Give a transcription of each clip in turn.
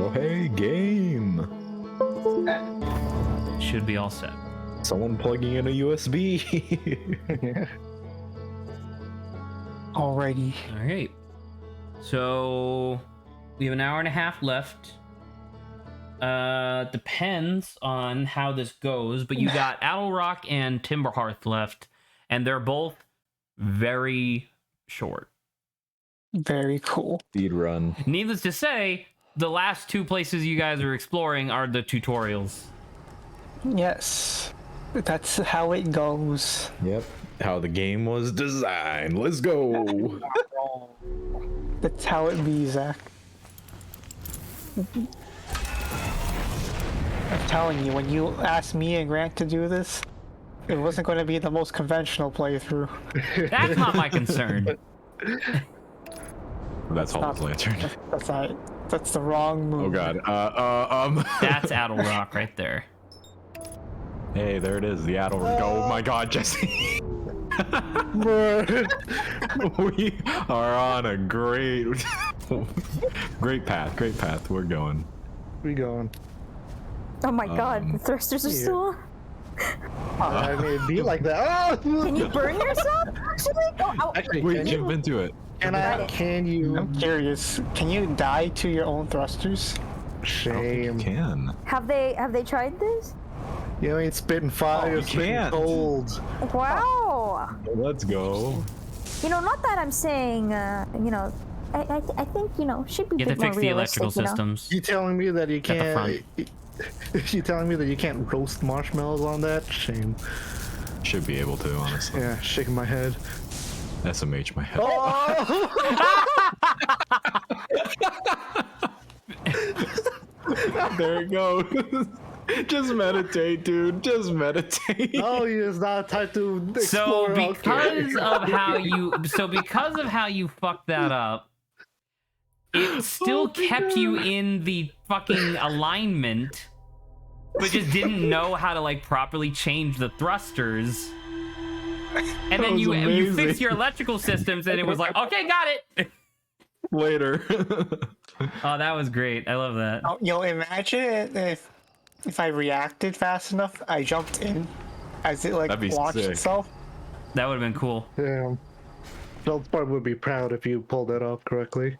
Oh, hey, game. Should be all set. Someone plugging in a USB. Alrighty. All right. So we have an hour and a half left. Depends on how this goes, but you got Owl Rock and Timberhearth left, and they're both very short. Very cool. Speed run. Needless to say, the last two places you guys are exploring are the tutorials. Yes. That's how it goes. Yep. How the game was designed. Let's go. That's how it be, Zach. I'm telling you, when you asked me and Grant to do this, it wasn't going to be the most conventional playthrough. That's not my concern. That's Hall's Lantern. That's not. That's the wrong move. Oh god. That's Owl Rock right there. Hey, there it is. The Adel. Oh my god, Jesse. We are on a great path. Great path. We're going. We going. Oh my god, the thrusters are still on. I mean, it'd be like that. Oh! Can you burn yourself? Actually, Actually, Wait, can jump you? into it. Can you? I'm curious. Can you die to your own thrusters? Shame. You can. have they tried this? You ain't spitting fire, you spitting can't. cold. Wow. Let's go. You know, not that I'm saying, you know, I think, you know, should be You a have bit to more fix the realistic, electrical you know? systems. You telling me that you At the can't? You telling me that you can't roast marshmallows on that? Shame. Should be able to, honestly. Yeah, shaking my head. SMH my head. Oh! There it goes. Just meditate, dude. Just meditate. Oh, he is not type to So explore. because of how you fucked that up, it still kept you in the fucking alignment, but just didn't know how to like properly change the thrusters. And then was you amazing. fixed your electrical systems, and it was like, okay, got it. Later. Oh, that was great. I love that. Oh, imagine if I reacted fast enough, I jumped in as it like That'd be launched sick. itself. That would have been cool. Yeah. Feldspar would be proud if you pulled that off correctly.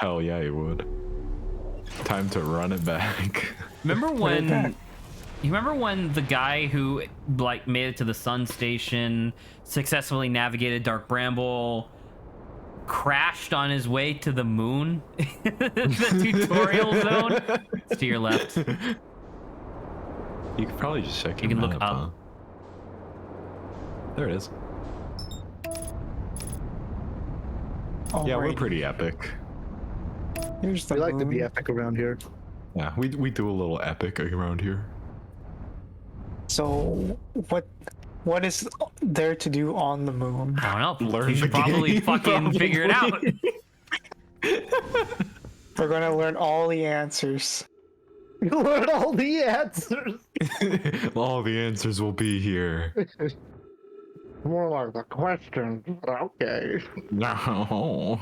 Hell yeah, you would. Time to run it back. Remember when? back. You remember when the guy who like made it to the sun station, successfully navigated Dark Bramble, crashed on his way to the moon? The tutorial zone. It's to your left. You could probably just check You your can look map, up. huh? There it is. Yeah, we're Alrighty. pretty epic. Here's the We like to moon. be epic around here. Yeah, we do a little epic around here. So what is there to do on the moon? I don't know. Learn You should the probably game, fucking figure it out. We're gonna learn all the answers. You learned all the answers. All the answers will be here. More like the question. Okay. No.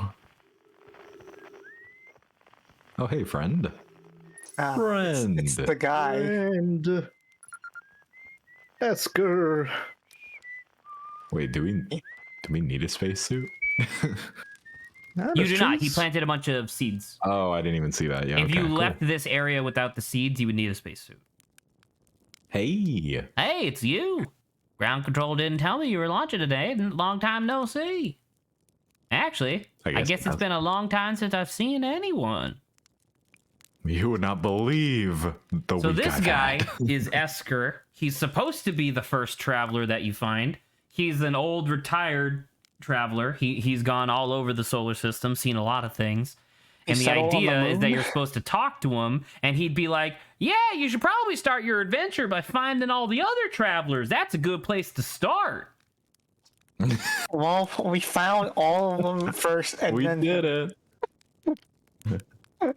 Oh, hey, friend. Friend. It's the guy. And Esker. Wait, do we need a spacesuit? You do not. He planted a bunch of seeds. Oh, I didn't even see that. Yeah. If okay, you cool. left this area without the seeds, you would need a spacesuit. Hey. Hey, it's you. Ground control didn't tell me you were launching today. Long time no see. Actually, I guess it's been a long time since I've seen anyone. You would not believe the So week this I've guy had. is Esker. He's supposed to be the first traveler that you find. He's an old retired traveler. He's gone all over the solar system, seen a lot of things. And the settled on the idea is that moon? you're supposed to talk to him, and he'd be like, yeah, you should probably start your adventure by finding all the other travelers. That's a good place to start. Well, we found all of them first, and We then did it.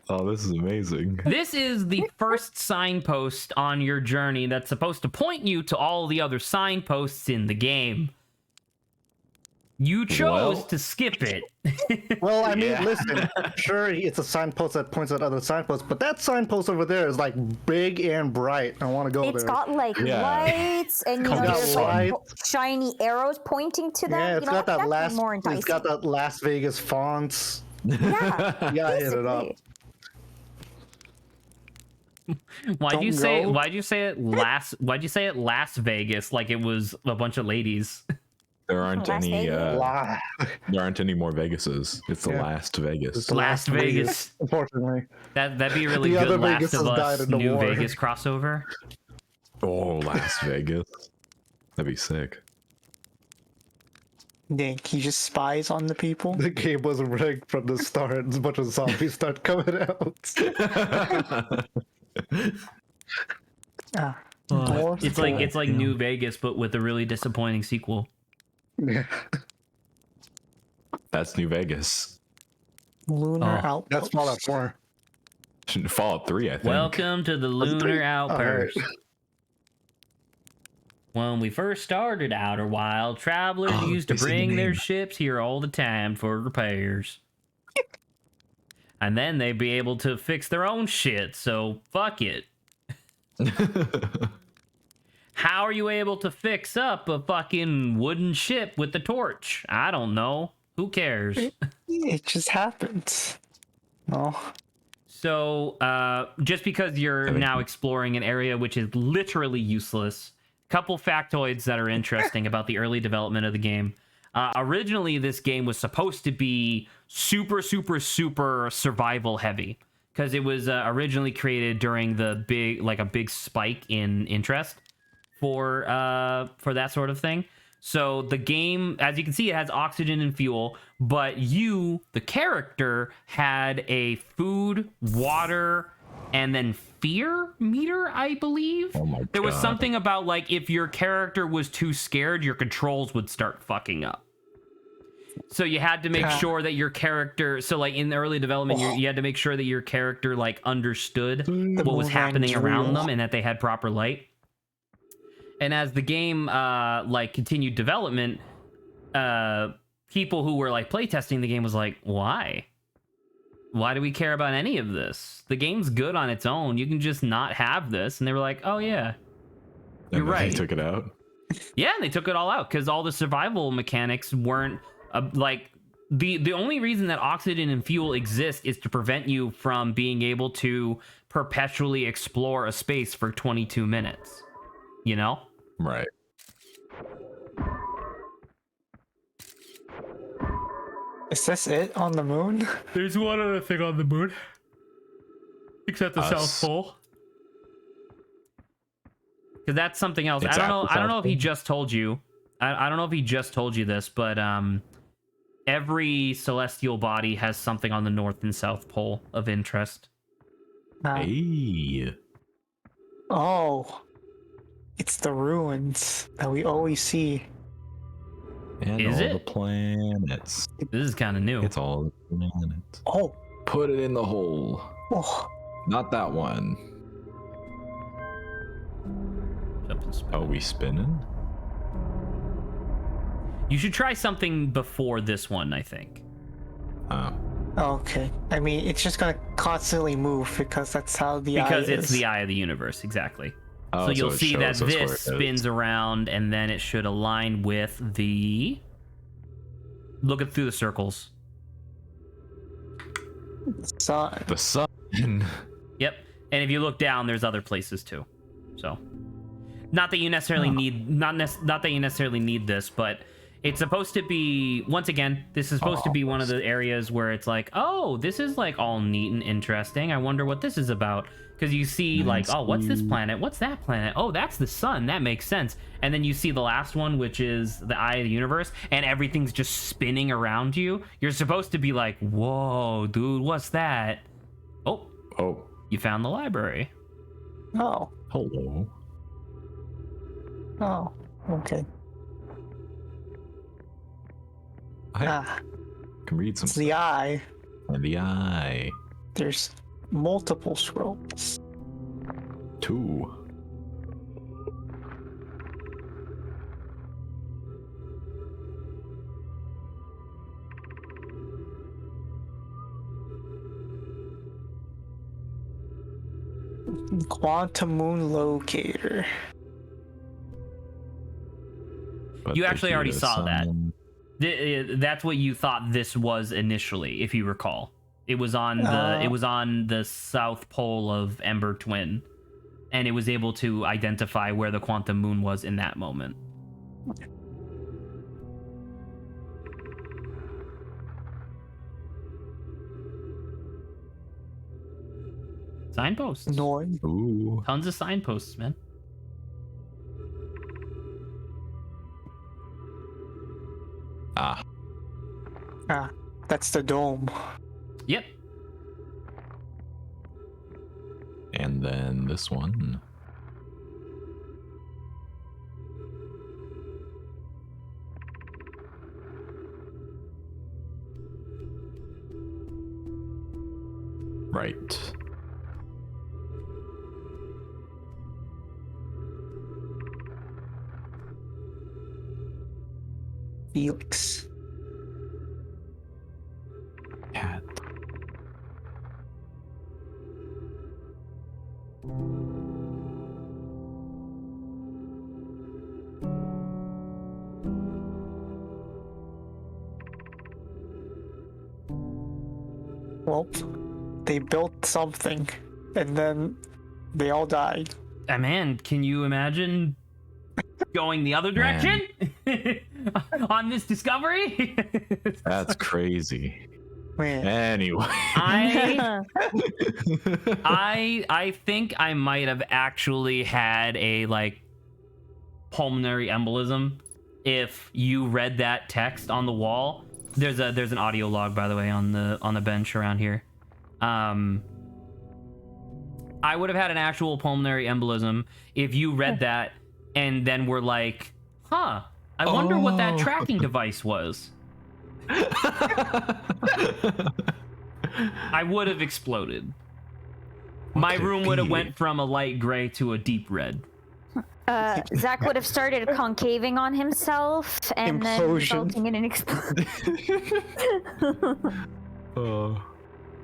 Oh, this is amazing. This is the first signpost on your journey that's supposed to point you to all the other signposts in the game. You chose Well- to skip it. Well, I mean, Yeah. listen, sure, it's a signpost that points at other signposts, but that signpost over there is like big and bright. I want to go It's there. got like Yeah. lights and Called the there's like sun. shiny arrows pointing to them. Yeah, it's got that that's more It's enticing. got that Las Vegas fonts. Yeah, Yeah, I hit it up. basically. Why'd you Don't say? go. Why'd you say it Las Vegas like it was a bunch of ladies? There aren't Las any. Vegas. There aren't any more Vegases. It's the Yeah. last Vegas. It's the Las Vegas. Unfortunately. That'd be a really The good other Last Vegas of has died Us in the New war. Vegas crossover. Oh, Las Vegas. That'd be sick. Nick, he just spies on the people. The game was rigged from the start. A bunch of zombies start coming out. Ah, dwarves, It's like New Vegas, but with a really disappointing sequel. Yeah. That's New Vegas. lunar Oh. outpost. That's Fallout 4. Fallout 3, I think. Welcome to the Lunar Outpost. When we first started Outer Wild, travelers Oh, used to they said the bring their name. ships here all the time for repairs. And then they'd be able to fix their own shit, so fuck it. How are you able to fix up a fucking wooden ship with the torch? I don't know. Who cares? It just happens. No. So, just because you're now exploring an area which is literally useless, couple factoids that are interesting about the early development of the game. Originally, this game was supposed to be super survival heavy because it was originally created during the big spike in interest for that sort of thing. So the game, as you can see, it has oxygen and fuel, but you, the character, had a food, water, and then fear meter, I believe. Oh my There was God. something about like if your character was too scared, your controls would start fucking up. So you had to make sure that your character, so like in the early development, you had to make sure that your character like understood what was happening around them and that they had proper light. And as the game like continued development, people who were like playtesting the game was like, why? Why do we care about any of this? The game's good on its own. You can just not have this. And they were like, oh yeah, you're And then right. They took it out. Yeah, and they took it all out because all the survival mechanics weren't like the only reason that oxygen and fuel exist is to prevent you from being able to perpetually explore a space for 22 minutes. You know? Right. Is this it on the moon? There's one other thing on the moon. Except the South Pole. Because that's something else. It's I don't at know. the I don't South know if he Pole? just told you. I don't know if he just told you this, but every celestial body has something on the North and South Pole of interest. Hey. Oh, it's the ruins that we always see. And Is all it? the planets. This is kind of new. It's all the planets. Oh, Put it in the hole. oh, Not that one. Jump and spin. Are we spinning? You should try something before this one, I think. Oh. okay. I mean, it's just gonna constantly move because that's how the Because eye it's is. the eye of the universe, exactly. Oh, So you'll it see that shows us where this it is. spins around, and then it should align with the... Look at through the circles. sun. The sun. Yep. And if you look down, there's other places too. So, not that you necessarily need, not that you necessarily need this, but it's supposed to be. Once again, this is supposed to be one of the areas where it's like, oh, this is like all neat and interesting. I wonder what this is about. Because you see, like, oh, what's this planet? What's that planet? Oh, that's the sun. That makes sense. And then you see the last one, which is the eye of the universe, and everything's just spinning around you. You're supposed to be like, whoa, dude, what's that? Oh, Oh. you found the library. Oh, Hello. oh, okay. I can read some It's the eye. in the eye. There's multiple scrolls. 2. Quantum moon locator. But You the actually key already to saw that. summon- That's what you thought this was initially, if you recall. It was on the south pole of Ember Twin, and it was able to identify where the quantum moon was in that moment. Signposts. Noise. Ooh. Tons of signposts, man. Ah. Ah, that's the dome. Yep. And then this one. Right. Felix. Cat. Well, they built something, and then they all died. Man, can you imagine going the other direction on this discovery? That's crazy. Man. Anyway. I think I might have actually had a like pulmonary embolism if you read that text on the wall. There's an audio log, by the way, on the bench around here. I would have had an actual pulmonary embolism if you read that and then were like, huh, I wonder what that tracking device was. I would have exploded. My room would have went from a light gray to a deep red. Zach would have started concaving on himself and then Implosion. resulting in an explosion.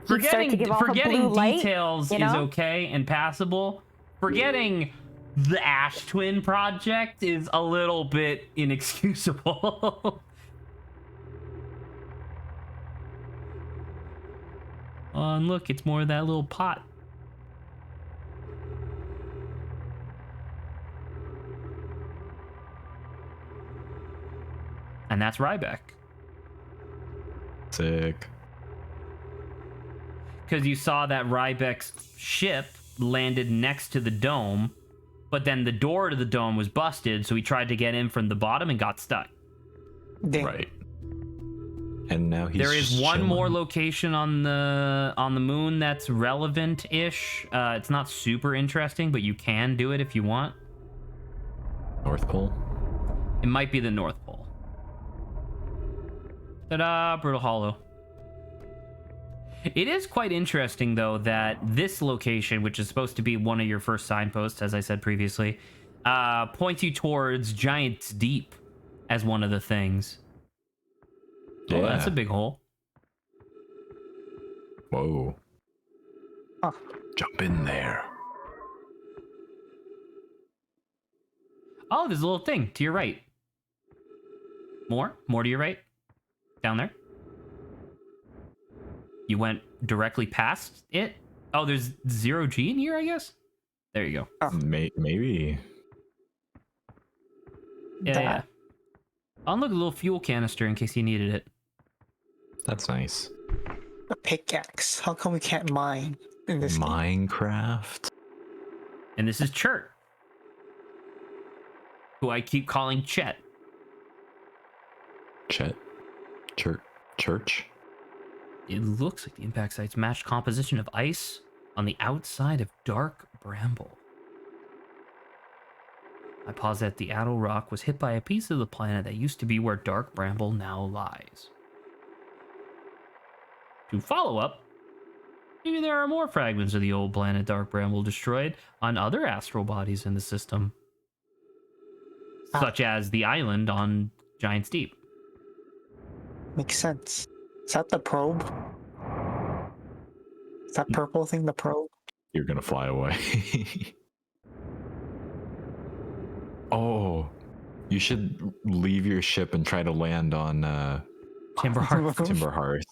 He'd start to give off a Forgetting blue light, details you is know? okay and passable. Forgetting the Ash Twin project is a little bit inexcusable. Oh, and look, it's more of that little pot. And that's Ryback. Sick. Because you saw that Ryback's ship landed next to the dome, but then the door to the dome was busted, so he tried to get in from the bottom and got stuck. Damn. Right. And now he's There is just one more chilling. location on the moon that's relevant-ish. It's not super interesting, but you can do it if you want. North Pole. It might be the North Pole. Ta-da! Brutal Hollow. It is quite interesting, though, that this location, which is supposed to be one of your first signposts, as I said previously, points you towards Giant's Deep as one of the things. Yeah. Oh, that's a big hole. Whoa. Huh. Jump in there. Oh, there's a little thing to your right. More to your right. Down there. You went directly past it. Oh, there's 0G in here, I guess. There you go. Maybe. Yeah. Oh, look, a little fuel canister in case you needed it. That's nice. A pickaxe. How come we can't mine in this game? Minecraft. And this is Chert, who I keep calling Chet. Chet. Church. It looks like the impact site's matched composition of ice on the outside of dark bramble. I posit the Addle Rock was hit by a piece of the planet that used to be where dark bramble now lies. To follow up, maybe there are more fragments of the old planet Dark Bramble destroyed on other astral bodies in the system, such as the island on Giant's Deep. Makes sense. Is that the probe? Is that purple thing the probe? You're gonna fly away. Oh, you should leave your ship and try to land on Timber Hearth. Timber Hearth.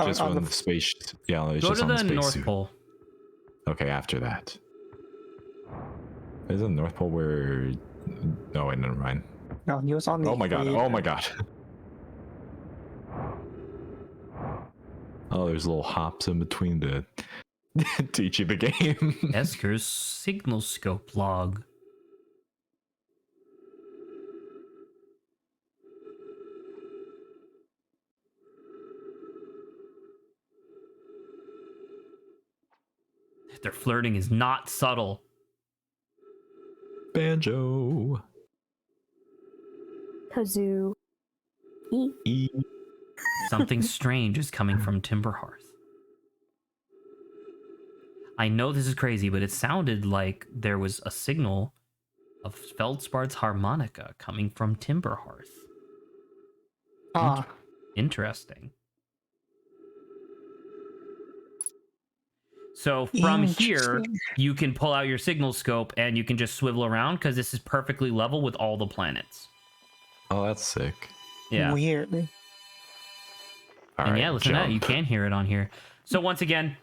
Just on when the- the space, yeah, it's Go just to on the the space North suit. Pole. Okay, after that. Is it the North Pole where? No, wait, never mind. No, he was on the. Oh my god! Oh my god! Oh, there's little hops in between to teach you the game. Esker's signal scope log. Their flirting is not subtle. Banjo. Kazoo. E. Something strange is coming from Timber Hearth. I know this is crazy, but it sounded like there was a signal of Feldspar's harmonica coming from Timber Hearth. Ah, Interesting. So from here, Interesting. you can pull out your signal scope and you can just swivel around because this is perfectly level with all the planets. Oh, that's sick. Yeah. weird. All And right, yeah, listen to that. You jump. can hear it on here. So once again,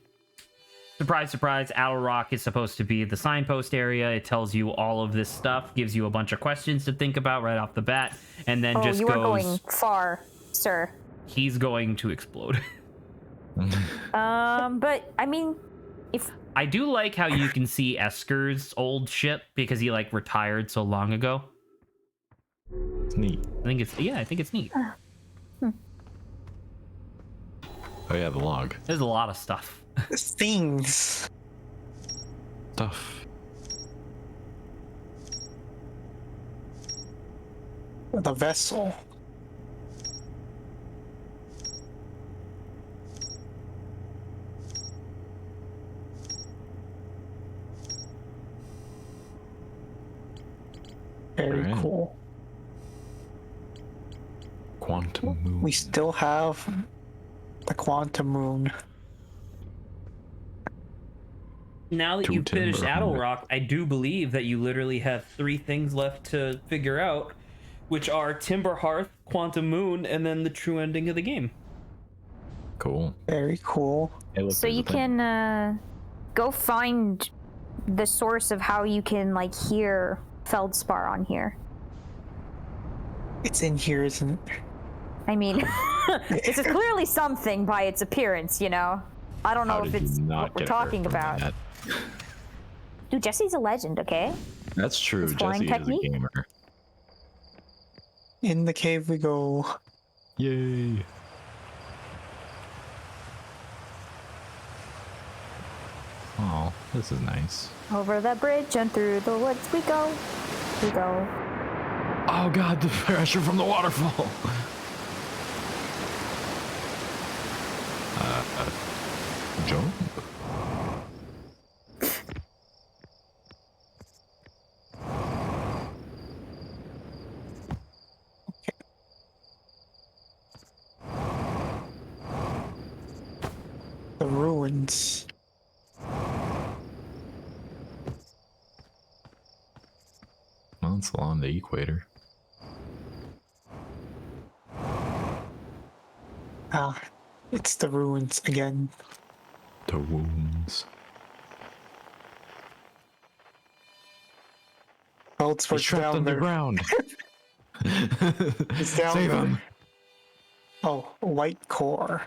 surprise, surprise, Owl Rock is supposed to be the signpost area. It tells you all of this stuff, gives you a bunch of questions to think about right off the bat, and then Oh, just you goes, are going far, sir. he's going to explode. But I mean, if I do like how you can see Esker's old ship because he like retired so long ago. It's neat. I think it's neat. Oh yeah, the log. There's a lot of stuff. Things. Stuff. The vessel. Very Alright. cool. Quantum moon. We still have the quantum moon. Now that Two you've finished timber Owl helmet. Rock, I do believe that you literally have 3 things left to figure out, which are Timber Hearth, Quantum Moon, and then the true ending of the game. Cool. Very cool. Hey, look, so there's you a thing. can go find the source of how you can like hear Feldspar on here. It's in here, isn't it? I mean, this is clearly something by its appearance, you know. I don't know How if did you it's not what we're get hurt talking from about. that? Dude, Jesse's a legend, okay? That's true. It's flying Jesse is a technique? gamer. In the cave we go. Yay. Oh, this is nice. Over the bridge and through the woods we go. We go. Oh god, the pressure from the waterfall. Jump. The ruins. Well, it's along the equator. Ah, it's the ruins again. The wounds. Feldspor's He's trapped down there. underground. He's down Save there. him. Oh, white core.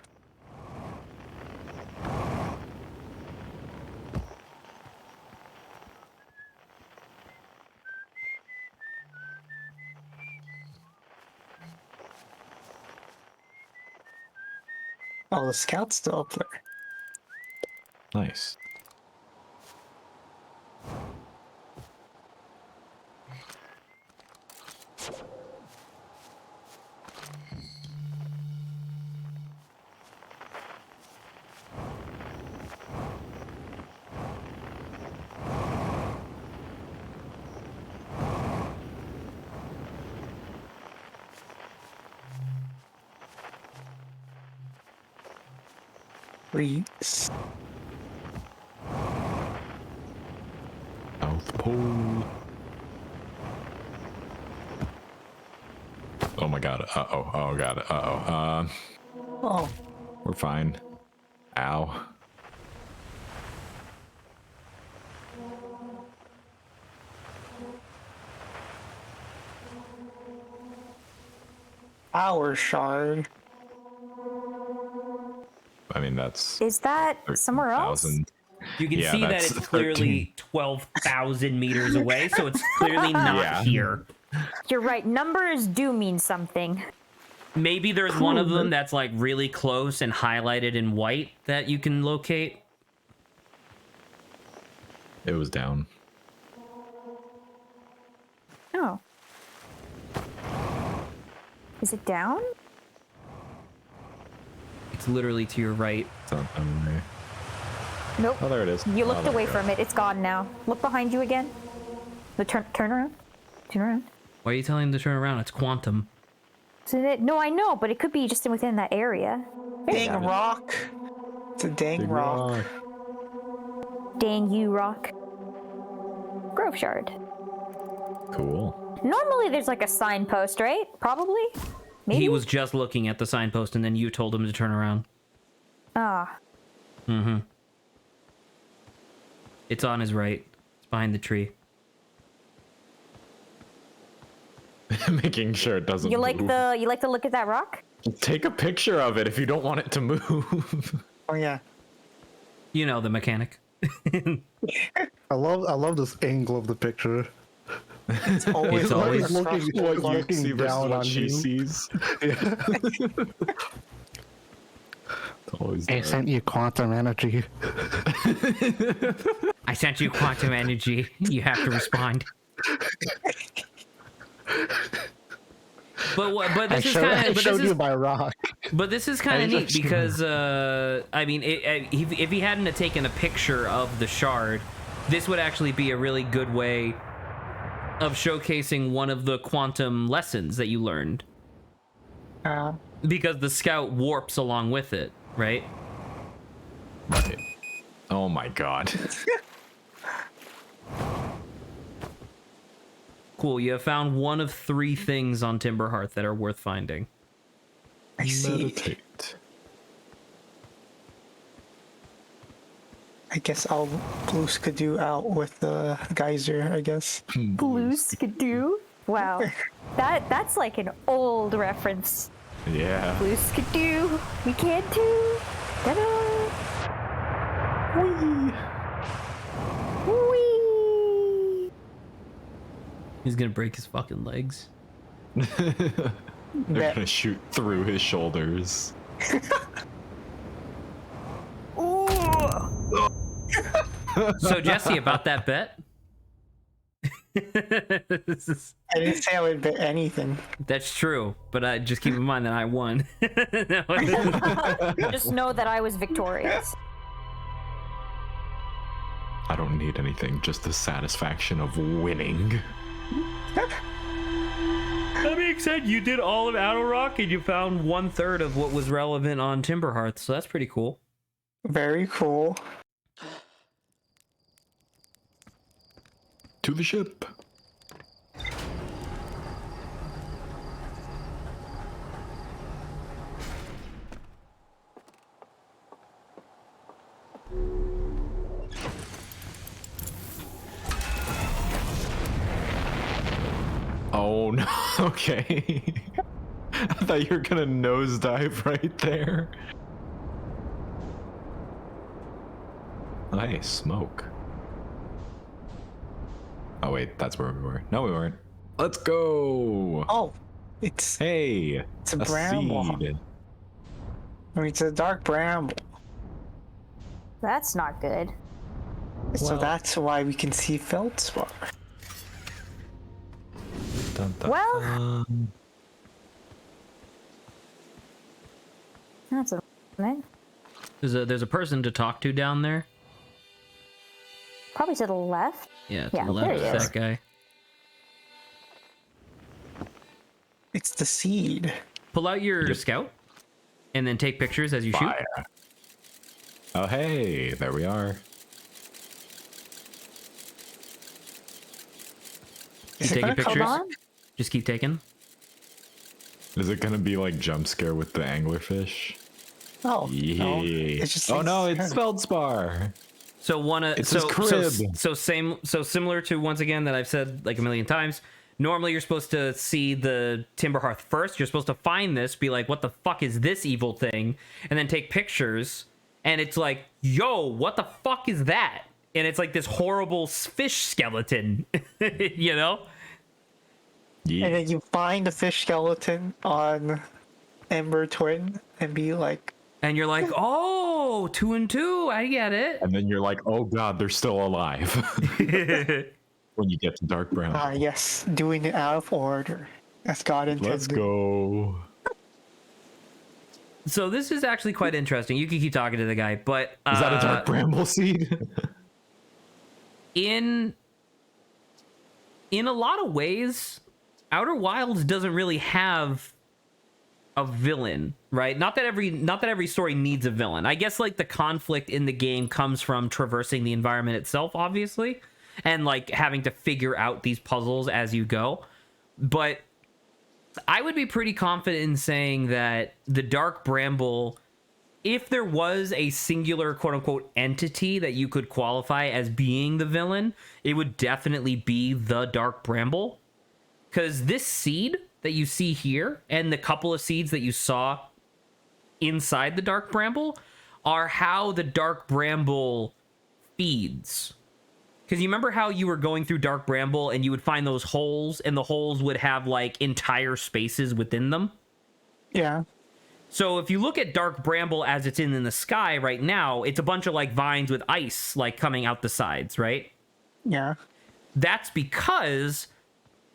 Oh, the scout's still up there. Nice. Freaks. North Pole. Oh my god. Uh-oh. Oh god. Uh-oh. Oh, We're fine. Ow. our shard. I mean, that's Is that somewhere else? 13,000. You can Yeah, see that that's it's 13. clearly 12,000 meters away, so it's clearly not Yeah. here. You're right. Numbers do mean something. Maybe there's one of them that's like really close and highlighted in white that you can locate. It was down. Oh. Is it down? It's literally to your right. It's not down there. Nope. Oh, there it is. You Oh, looked there away we go. from it. It's gone now. Look behind you again. The turn around. Turn around. Why are you telling him to turn around? It's quantum. Isn't it? No, I know, but it could be just within that area. Dang rock. It's a dang Big rock. Dang you, rock. Grove shard. Cool. Normally there's like a signpost, right? Probably? Maybe? He was just looking at the signpost and then you told him to turn around. Ah. Mm-hmm. It's on his right. It's behind the tree. Making sure it doesn't You like move. you like to look at that rock? Take a picture of it if you don't want it to move. Oh yeah. You know, the mechanic. I love this angle of the picture. It's always, It's always looking, What you looking see versus down what on she you. sees. It's always I there. sent you quantum energy. I sent you quantum energy. You have to respond. But this is kind I of showed you my rock. but this is kind I of neat just- because I mean if he hadn't have taken a picture of the shard, this would actually be a really good way of showcasing one of the quantum lessons that you learned, because the scout warps along with it, right? Right. Oh my god. Cool. You have found one of 3 things on Timberhearth that are worth finding. I see. Meditate. I guess I'll blue skidoo out with the geyser, I guess. Blue skidoo? Wow. That's like an old reference. Yeah. Blue skidoo. We can too. Ta-da. Whee! Whee! He's gonna break his fucking legs. They're That- gonna shoot through his shoulders. Ooh. So Jesse, about that bet. This is- I didn't say I would bet anything. That's true, but just keep in mind that I won. No. Just know that I was victorious. I don't need anything, just the satisfaction of winning. That being said, you did all of Outer Rock and you found 1/3 of what was relevant on Timberhearth, so that's pretty cool. Very cool. To the ship. Oh no, okay. I thought you were gonna nosedive right there. Nice smoke. Oh wait, that's where we were. No, we weren't. Let's go. Oh, it's Hey, a bramble. seed. I mean, it's a dark bramble. That's not good. So Well- that's why we can see feldspar. Dun, dun, Well- dun. That's a There's a person to talk to down there. probably to the left. Yeah, to Yeah, the left there he of is. that guy. It's the seed. Pull out your scout, and then take pictures as you shoot. Fire. Oh hey, there we are. Is Keep it taking gonna come pictures. Hold on? on. Just keep taking. Is it gonna be like jump scare with the anglerfish? Oh, Yeah. no. It's just Oh no, it's feldspar. So It's his crib. So similar to, once again, that I've said like a million times. Normally, you're supposed to see the timber hearth first. You're supposed to find this, be like, "What the fuck is this evil thing?" And then take pictures. And it's like, "Yo, what the fuck is that?" And it's like this horrible fish skeleton, you know? Yeah. And then you find the fish skeleton on Ember Twin and be like, And you're like, "Oh, 2 and 2, I get it." And then you're like, oh god, they're still alive. When you get to dark brown. ah, yes, doing it out of order. As God intended. Let's go. So this is actually quite interesting. You can keep talking to the guy, but Is that a dark bramble seed? in a lot of ways, Outer Wilds doesn't really have a villain, right? Not that every story needs a villain. I guess like the conflict in the game comes from traversing the environment itself, obviously, and like having to figure out these puzzles as you go. But I would be pretty confident in saying that the Dark Bramble, if there was a singular quote unquote entity that you could qualify as being the villain, it would definitely be the Dark Bramble. Because this seed that you see here and the couple of seeds that you saw inside the Dark Bramble are how the Dark Bramble feeds. Because you remember how you were going through Dark Bramble and you would find those holes, and the holes would have like entire spaces within them? Yeah. So if you look at Dark Bramble as it's in the sky right now, it's a bunch of like vines with ice like coming out the sides, right? Yeah. That's because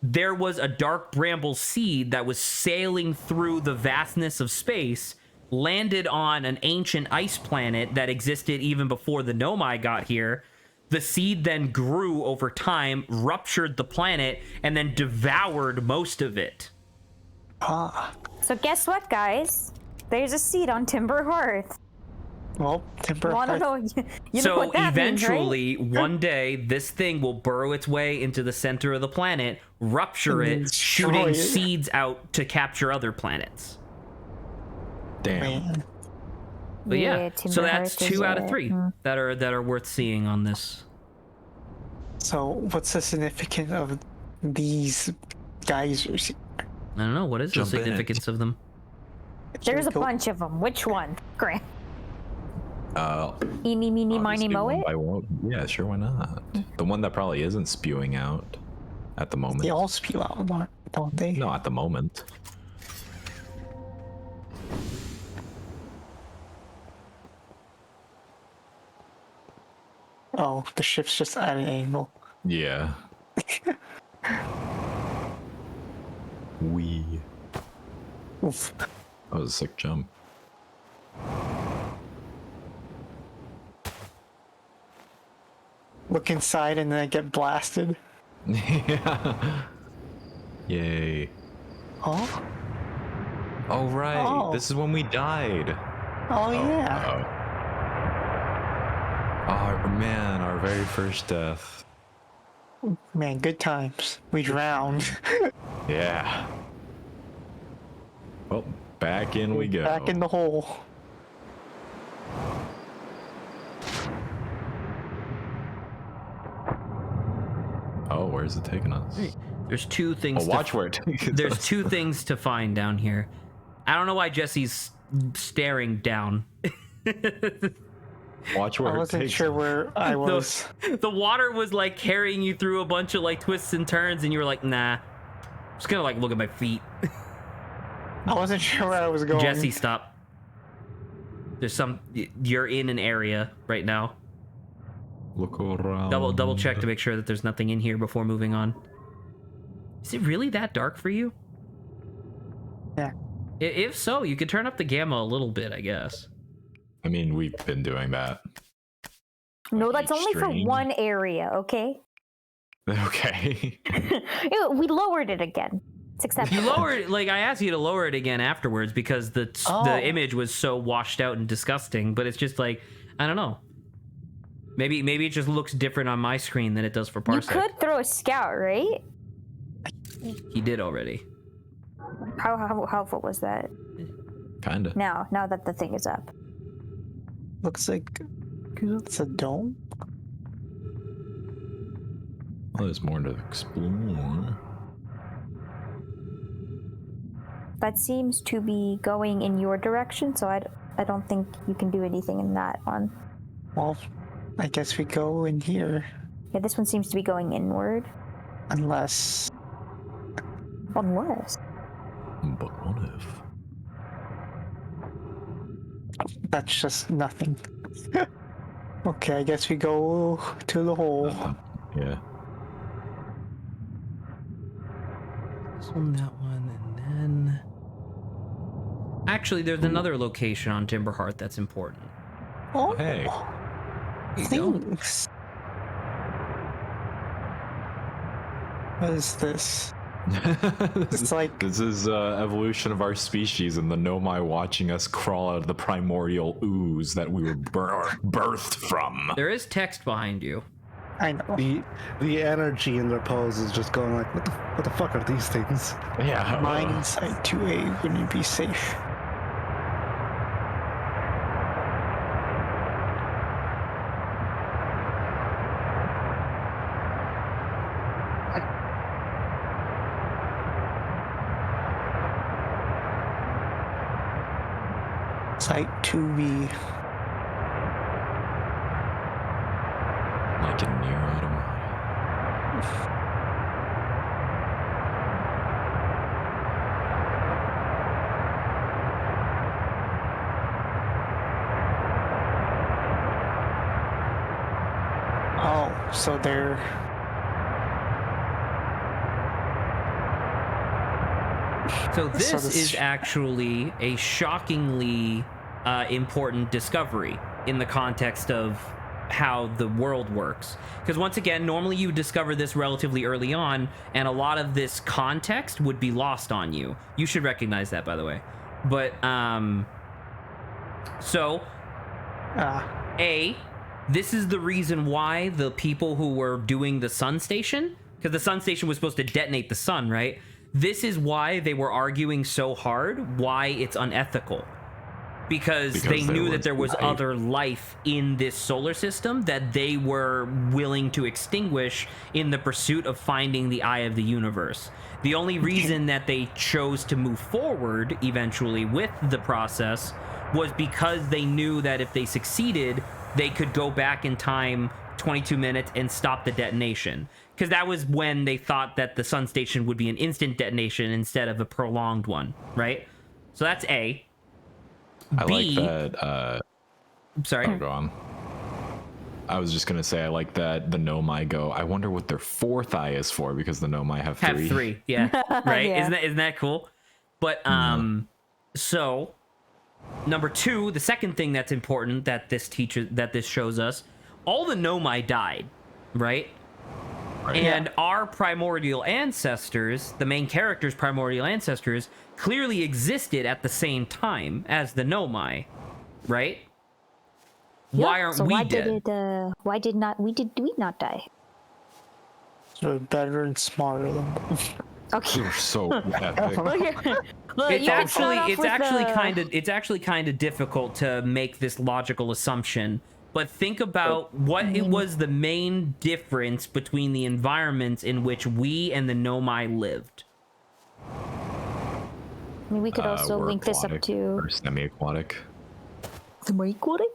there was a Dark Bramble seed that was sailing through the vastness of space, landed on an ancient ice planet that existed even before the Nomai got here. The seed then grew over time, ruptured the planet, and then devoured most of it. Ah. So guess what, guys? There's a seed on Timber Hearth. Well, Timber Wanna Hearth- know? You know So what that eventually, one day, this thing will burrow its way into the center of the planet, rupture And it, destroy shooting it. seeds out to capture other planets. Damn. Man. But yeah, Timber so that's Hearth is 2 out of it. 3 that are worth seeing on this. So, what's the significance of these geysers? I don't know, what is Jump the in it. significance of them? There's a Cool. bunch of them. Which one? Grant. Eeny, meeny, miny, obviously moe one it? by one. Yeah, sure, why not? The one that probably isn't spewing out at the moment. They all spew out, don't they? No, at the moment. Oh, the ship's just at an angle. Yeah. Wee. Oof. That was a sick jump. Look inside and then I get blasted. Yeah. Yay. Oh? Oh, right. Oh. This is when we died. Oh, yeah. Oh, man, our very first death. Man, good times. We drowned. Yeah. Well, back in we go. Back in the hole. Oh, where's it taking us? There's 2 things. Oh, watch where it takes There's us. 2 things to find down here. I don't know why Jesse's staring down. Watch where I it wasn't takes sure us. where I was. The water was like carrying you through a bunch of like twists and turns, and you were like, nah. I'm just gonna like look at my feet. I wasn't sure where I was going. Jesse, stop. You're in an area right now. Look around. Double check to make sure that there's nothing in here before moving on. Is it really that dark for you? Yeah. If so, you could turn up the gamma a little bit, I guess. I mean, we've been doing that. No, Like that's only for extreme. one area, okay? Okay. We lowered it again. It's acceptable. You lowered, like I asked you to lower it again afterwards because the Oh. image was so washed out and disgusting. But it's just like, I don't know. Maybe it just looks different on my screen than it does for You Parsec. could throw a scout, right? He did already. How helpful was that? Kinda. Now that the thing is up. Looks like it's a dome. Well, there's more to explore. That seems to be going in your direction, so I don't think you can do anything in that one. Well, I guess we go in here. Yeah, this one seems to be going inward. Unless... Unless. But what if? That's just nothing. Okay, I guess we go to the hole. Yeah. This one, that one, and then... Actually, there's another location on Timberheart that's important. Oh, Hey. things. What is this? It's like... This is evolution of our species and the Nomai watching us crawl out of the primordial ooze that we were birthed from. There is text behind you. I know. The energy in their pose is just going like, what the fuck are these things? Yeah. Mine inside 2A wouldn't be safe. Site 2B. Like a near automata. Oh, so they're... So this this- is actually a shockingly important discovery in the context of how the world works. Because once again, normally you discover this relatively early on, and a lot of this context would be lost on you. You should recognize that, by the way. But, so, this is the reason why the people who were doing the sun station, because the sun station was supposed to detonate the sun, right? This is why they were arguing so hard why it's unethical. Because they knew that there was other life in this solar system that they were willing to extinguish in the pursuit of finding the eye of the universe. The only reason that they chose to move forward eventually with the process was because they knew that if they succeeded, they could go back in time 22 minutes and stop the detonation. Because that was when they thought that the sun station would be an instant detonation instead of a prolonged one, right? So that's A. I B, like that. Sorry. Oh, go on. I was just gonna say I like that the Nomai go. I wonder what their fourth eye is for because the Nomai have three. Have three, yeah, right. Yeah. Isn't that cool? But so number two, the second thing that's important that this shows us, all the Nomai died, right? And our primordial ancestors, the main character's primordial ancestors, clearly existed at the same time as the Nomai, right? Why aren't we dead? Why did we not die? So better and smarter than them. Okay. You're so epic. It's actually kind of difficult to make this logical assumption. But think about what it was the main difference between the environments in which we and the Nomai lived. I mean, we could also We're link this up aquatic, to or semi-aquatic. semi-aquatic.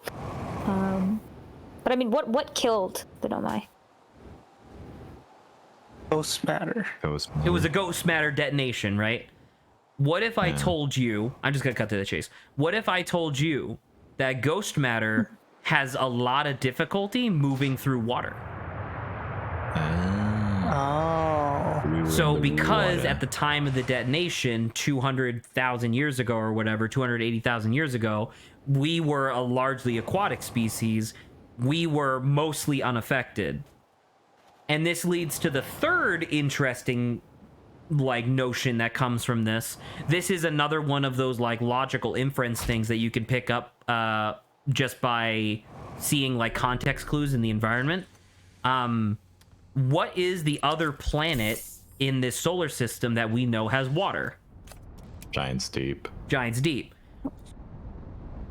But I mean, what killed the Nomai? Ghost matter. It was a ghost matter detonation, right? What if I told you... I'm just going to cut to the chase. What if I told you that ghost matter has a lot of difficulty moving through water? Oh. So because at the time of the detonation, 200,000 years ago or whatever, 280,000 years ago, we were a largely aquatic species. We were mostly unaffected. And this leads to the third interesting notion that comes from this. This is another one of those logical inference things that you can pick up just by seeing context clues in the environment. What is the other planet in this solar system that we know has water. Giant's Deep. Giant's Deep.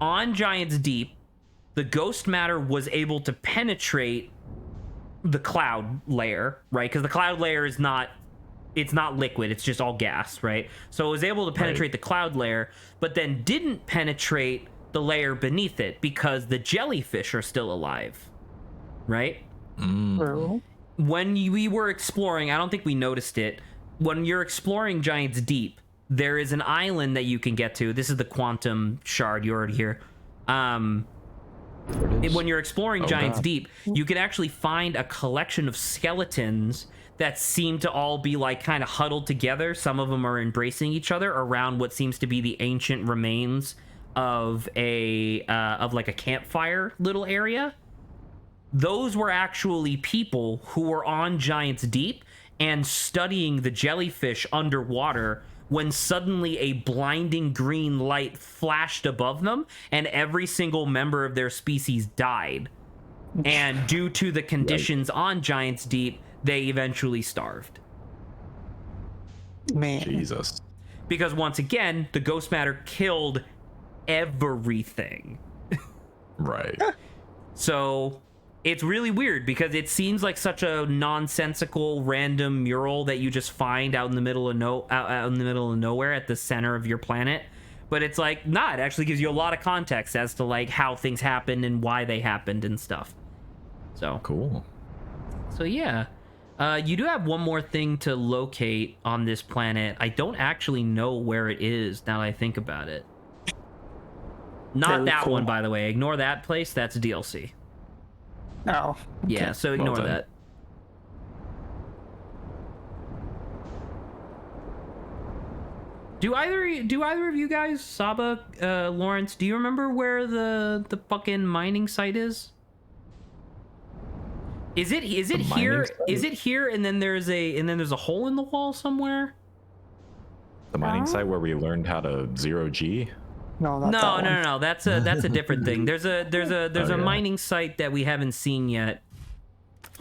On Giant's Deep, the ghost matter was able to penetrate the cloud layer, right? Because the cloud layer is not, it's not liquid, it's just all gas, right? So it was able to penetrate the cloud layer, but then didn't penetrate the layer beneath it because the jellyfish are still alive, right? When we were exploring, I don't think we noticed it, when you're exploring Giant's Deep, there is an island that you can get to. This is the quantum shard, you already here. When you're exploring Giant's Deep, you can actually find a collection of skeletons that seem to all be like kind of huddled together. Some of them are embracing each other around what seems to be the ancient remains of like a campfire little area. Those were actually people who were on Giant's Deep and studying the jellyfish underwater when suddenly a blinding green light flashed above them and every single member of their species died. And due to the conditions on Giant's Deep, they eventually starved. Man. Jesus. Because once again, the ghost matter killed everything. Right. So it's really weird because it seems like such a nonsensical random mural that you just find out in the middle of nowhere at the center of your planet, but it's like, nah, it actually gives you a lot of context as to like how things happened and why they happened and stuff. So Cool. so yeah, you do have one more thing to locate on this planet. I don't actually know where it is now that I think about it. Not Very that cool. one, by the way. Ignore that place. That's DLC. Oh. Yeah, so ignore done. that. Do either of you guys, Saba, Lawrence, do you remember where the fucking mining site is? Is it The mining here? site? Is it here and then there's a hole in the wall somewhere? The mining Oh. site where we learned how to zero G. No, not No, that no, one. no. That's a different thing. There's a yeah. mining site that we haven't seen yet.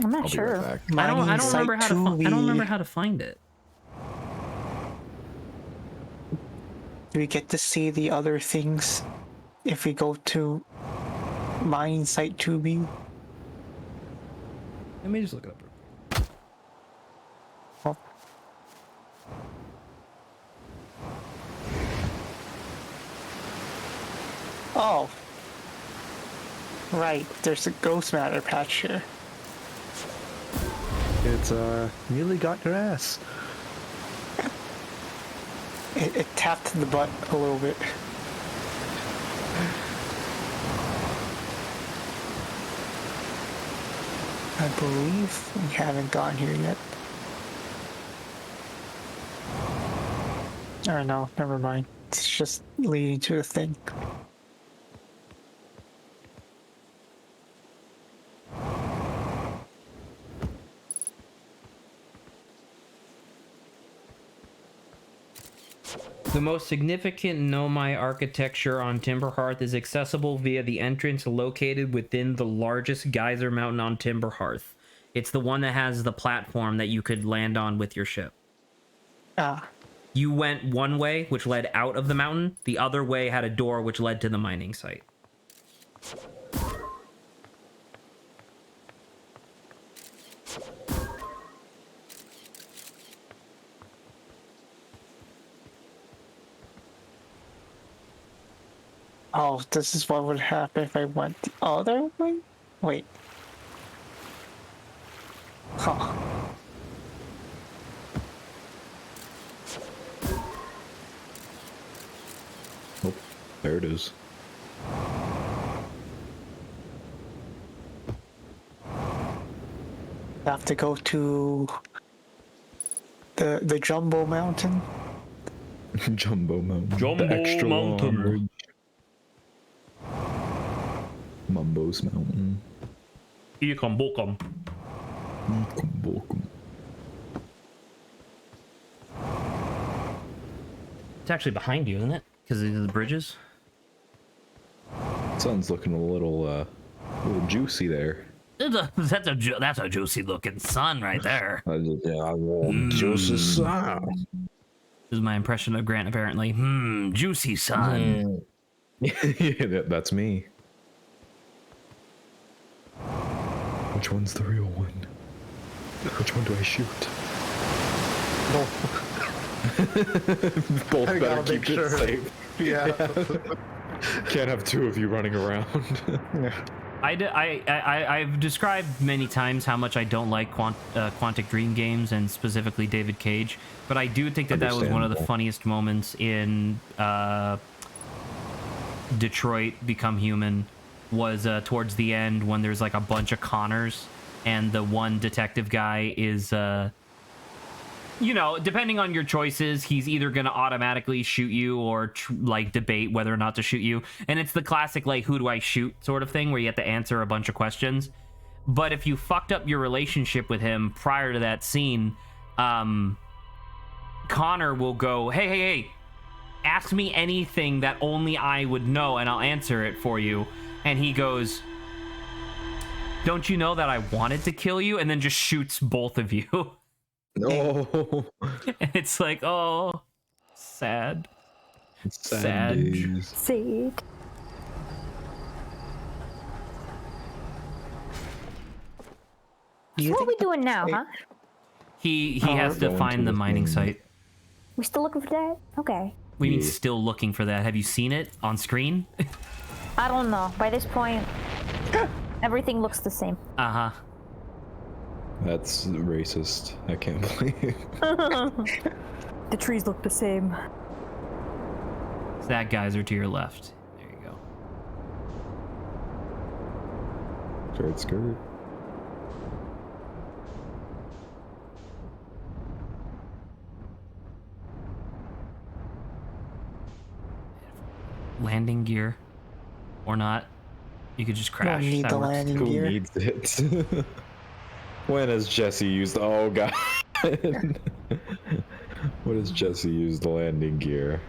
I'm not I'll sure. be right back. I don't Mining remember how site to I don't 2B. remember how to find it. Do we get to see the other things if we go to mining site 2B? Let me just look it up. Oh. Oh. Right, there's a ghost matter patch here. It's nearly got your ass. It tapped the butt a little bit. I believe we haven't gone here yet. Or no, never mind. It's just leading to the thing. The most significant Nomai architecture on Timberhearth is accessible via the entrance located within the largest geyser mountain on Timberhearth. It's the one that has the platform that you could land on with your ship. Ah, You went one way, which led out of the mountain. The other way had a door which led to the mining site. oh, this is what would happen if I went the other way? Wait. Huh. Oh, there it is. I have to go to the Jumbo Mountain. Jumbo Mountain. Jumbo the extra Mountain. large. Mumbo's Mountain. Ikambokum. Bokum. It's actually behind you, isn't it? Because of the bridges. Sun's looking a little juicy there. That's a juicy looking sun right there. I want juicy sun. This is my impression of Grant, apparently. Juicy sun. Yeah, that's me. Which one's the real one? Which one do I shoot? Both I better gotta keep make it sure. safe. Yeah. Can't have two of you running around. I've described many times how much I don't like Quantic Dream games, and specifically David Cage, but I do think that was one of the Understandable. funniest moments in Detroit Become Human, was towards the end when there's like a bunch of Connors, and the one detective guy is... you know, depending on your choices, he's either going to automatically shoot you or like debate whether or not to shoot you. And it's the classic, like, who do I shoot sort of thing where you have to answer a bunch of questions. But if you fucked up your relationship with him prior to that scene, Connor will go, hey, ask me anything that only I would know and I'll answer it for you. And he goes, don't you know that I wanted to kill you? And then just shoots both of you. No. And it's like, oh, sad. Sad. days. See. Do you What are we think the- doing now, huh? He has to going find to the the mining thing. site. We still looking for that? Okay. We mean Yeah. still looking for that. Have you seen it on screen? I don't know. By this point, everything looks the same. Uh-huh. That's racist. I can't believe. The trees look the same. That geyser to your left. There you go. Skirt. Landing gear. Or not. You could just Don't crash. need That the works. landing Who gear. needs it? When has Jesse used? Oh god. What has Jesse used the landing gear?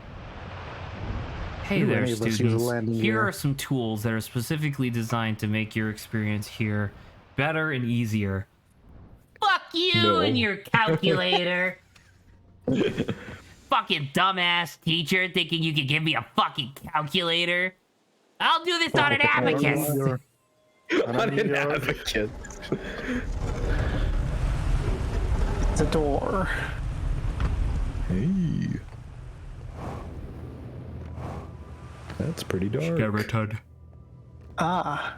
Hey Do there, any of us use a students. landing Here gear? are some tools that are specifically designed to make your experience here better and easier. Fuck you No. and your calculator. Fucking dumbass teacher thinking you could give me a fucking calculator. I'll do this on an abacus. On an advocate. The door. Hey. That's pretty dark. Skeleton. Ah.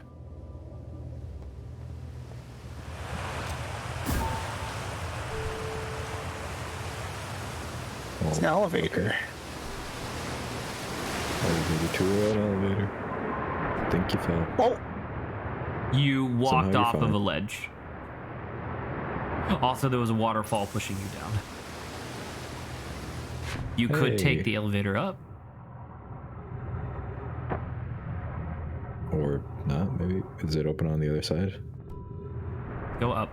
It's an elevator. Elevator to an elevator. I think you fell. Oh! You walked you're off of fine. a ledge. Also, there was a waterfall pushing you down. You could Hey. take the elevator up. Or not, maybe. Is it open on the other side? Go up.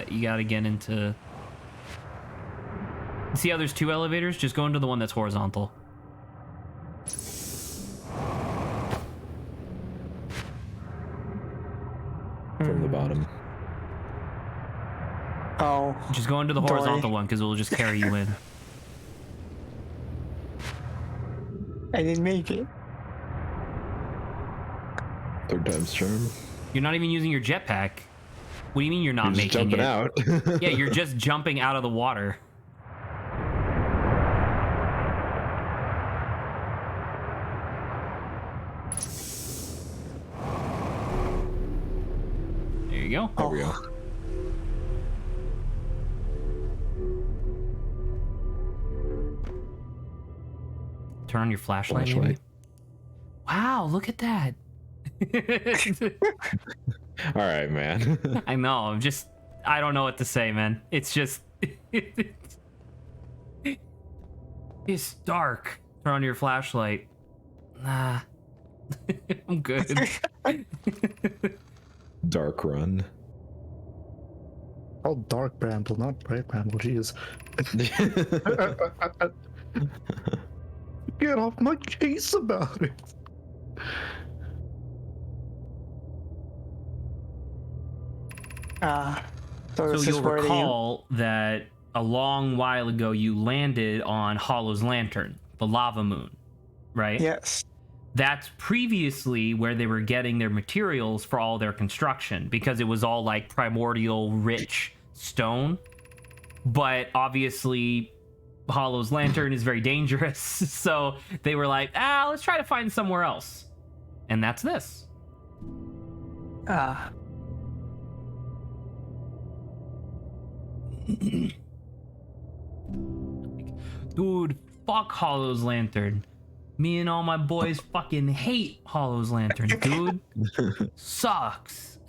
You gotta get into... See how there's two elevators? Just go into the one that's horizontal. From the bottom. Oh. Just go into the Dory. horizontal one, because it will just carry you in. I didn't make it. Third time's charm. You're not even using your jetpack. What do you mean you're not You're just making jumping it? out. Yeah, you're just jumping out of the water. There you go. There we go. Turn on your flashlight. maybe? Flashlight. Wow, look at that. All right, man. I know. I don't know what to say, man. It's just, it's dark. Turn on your flashlight. Nah, I'm good. Dark run. Oh, dark bramble, not bright bramble. Jeez. Get off my case about it. So this is you'll where recall that a long while ago you landed on Hollow's Lantern, the lava moon, right? Yes. That's previously where they were getting their materials for all their construction, because it was all like primordial rich stone. But obviously Hollow's Lantern is very dangerous, so they were like, let's try to find somewhere else. And that's this. Dude, fuck Hollow's Lantern. Me and all my boys fucking hate Hollow's Lantern, dude. Sucks.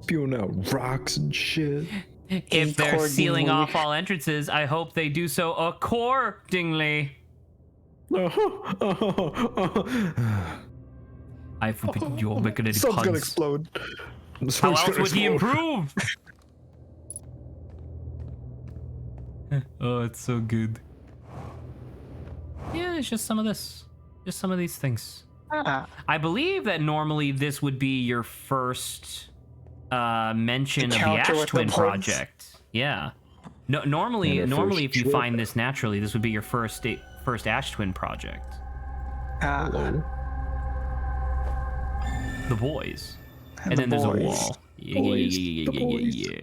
Spewing out rocks and shit. If they're sealing Accordingly. off all entrances, I hope they do so accordingly. I forbid you all making any Sun's gonna puns. explode. How else would he improve? Oh, it's so good. Yeah, it's just some of this. Just some of these things. I believe that normally this would be your first mention of the Encounter Ash with the Twin bugs. Project. Yeah. No, normally And our first if you trip. find this naturally, this would be your first Ash Twin Project. Hello. The boys. And the then there's a boys. wall. Yeah, Boys. yeah, The yeah, yeah, boys. yeah, yeah.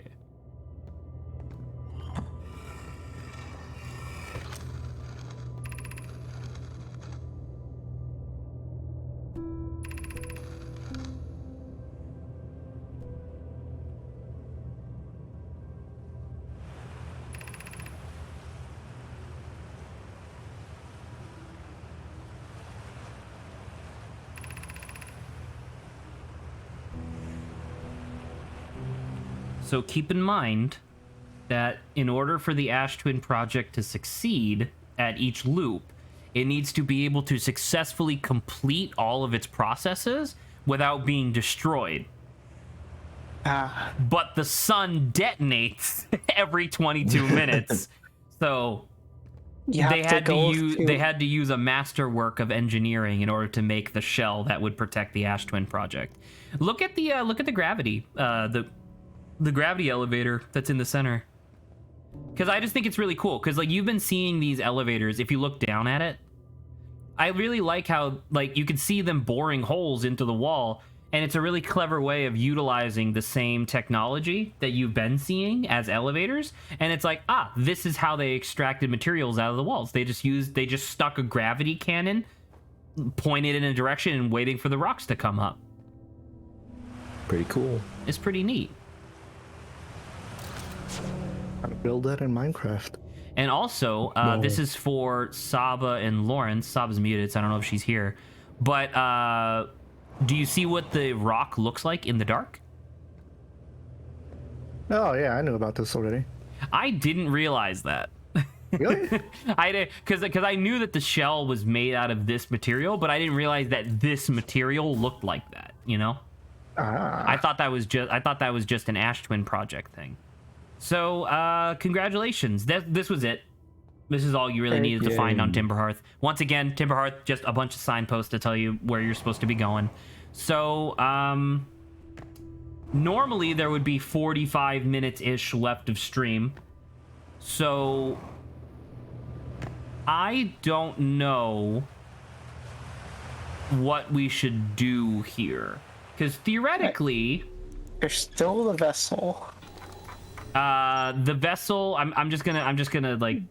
So keep in mind that in order for the Ash Twin Project to succeed at each loop, it needs to be able to successfully complete all of its processes without being destroyed. But the sun detonates every 22 minutes. So You have they had to go use through- they had to use a masterwork of engineering in order to make the shell that would protect the Ash Twin Project. Look at the gravity, the gravity elevator that's in the center. Because I just think it's really cool. Because like you've been seeing these elevators, if you look down at it, I really like how like you can see them boring holes into the wall, and it's a really clever way of utilizing the same technology that you've been seeing as elevators. And it's like, this is how they extracted materials out of the walls. They just stuck a gravity cannon, pointed in a direction, and waiting for the rocks to come up. Pretty cool. It's pretty neat. How to build that in Minecraft. And also, this is for Saba and Lawrence. Saba's muted, so I don't know if she's here. But do you see what the rock looks like in the dark? Oh yeah, I knew about this already. I didn't realize that. Really? I did because I knew that the shell was made out of this material, but I didn't realize that this material looked like that. You know, I thought that was just an Ash Twin Project thing. So congratulations. This was it. This is all you really needed to find on Timberhearth. Once again, Timberhearth, just a bunch of signposts to tell you where you're supposed to be going. So normally there would be 45 minutes-ish left of stream. So I don't know what we should do here. Because theoretically, There's still the vessel. the vessel, I'm just gonna like,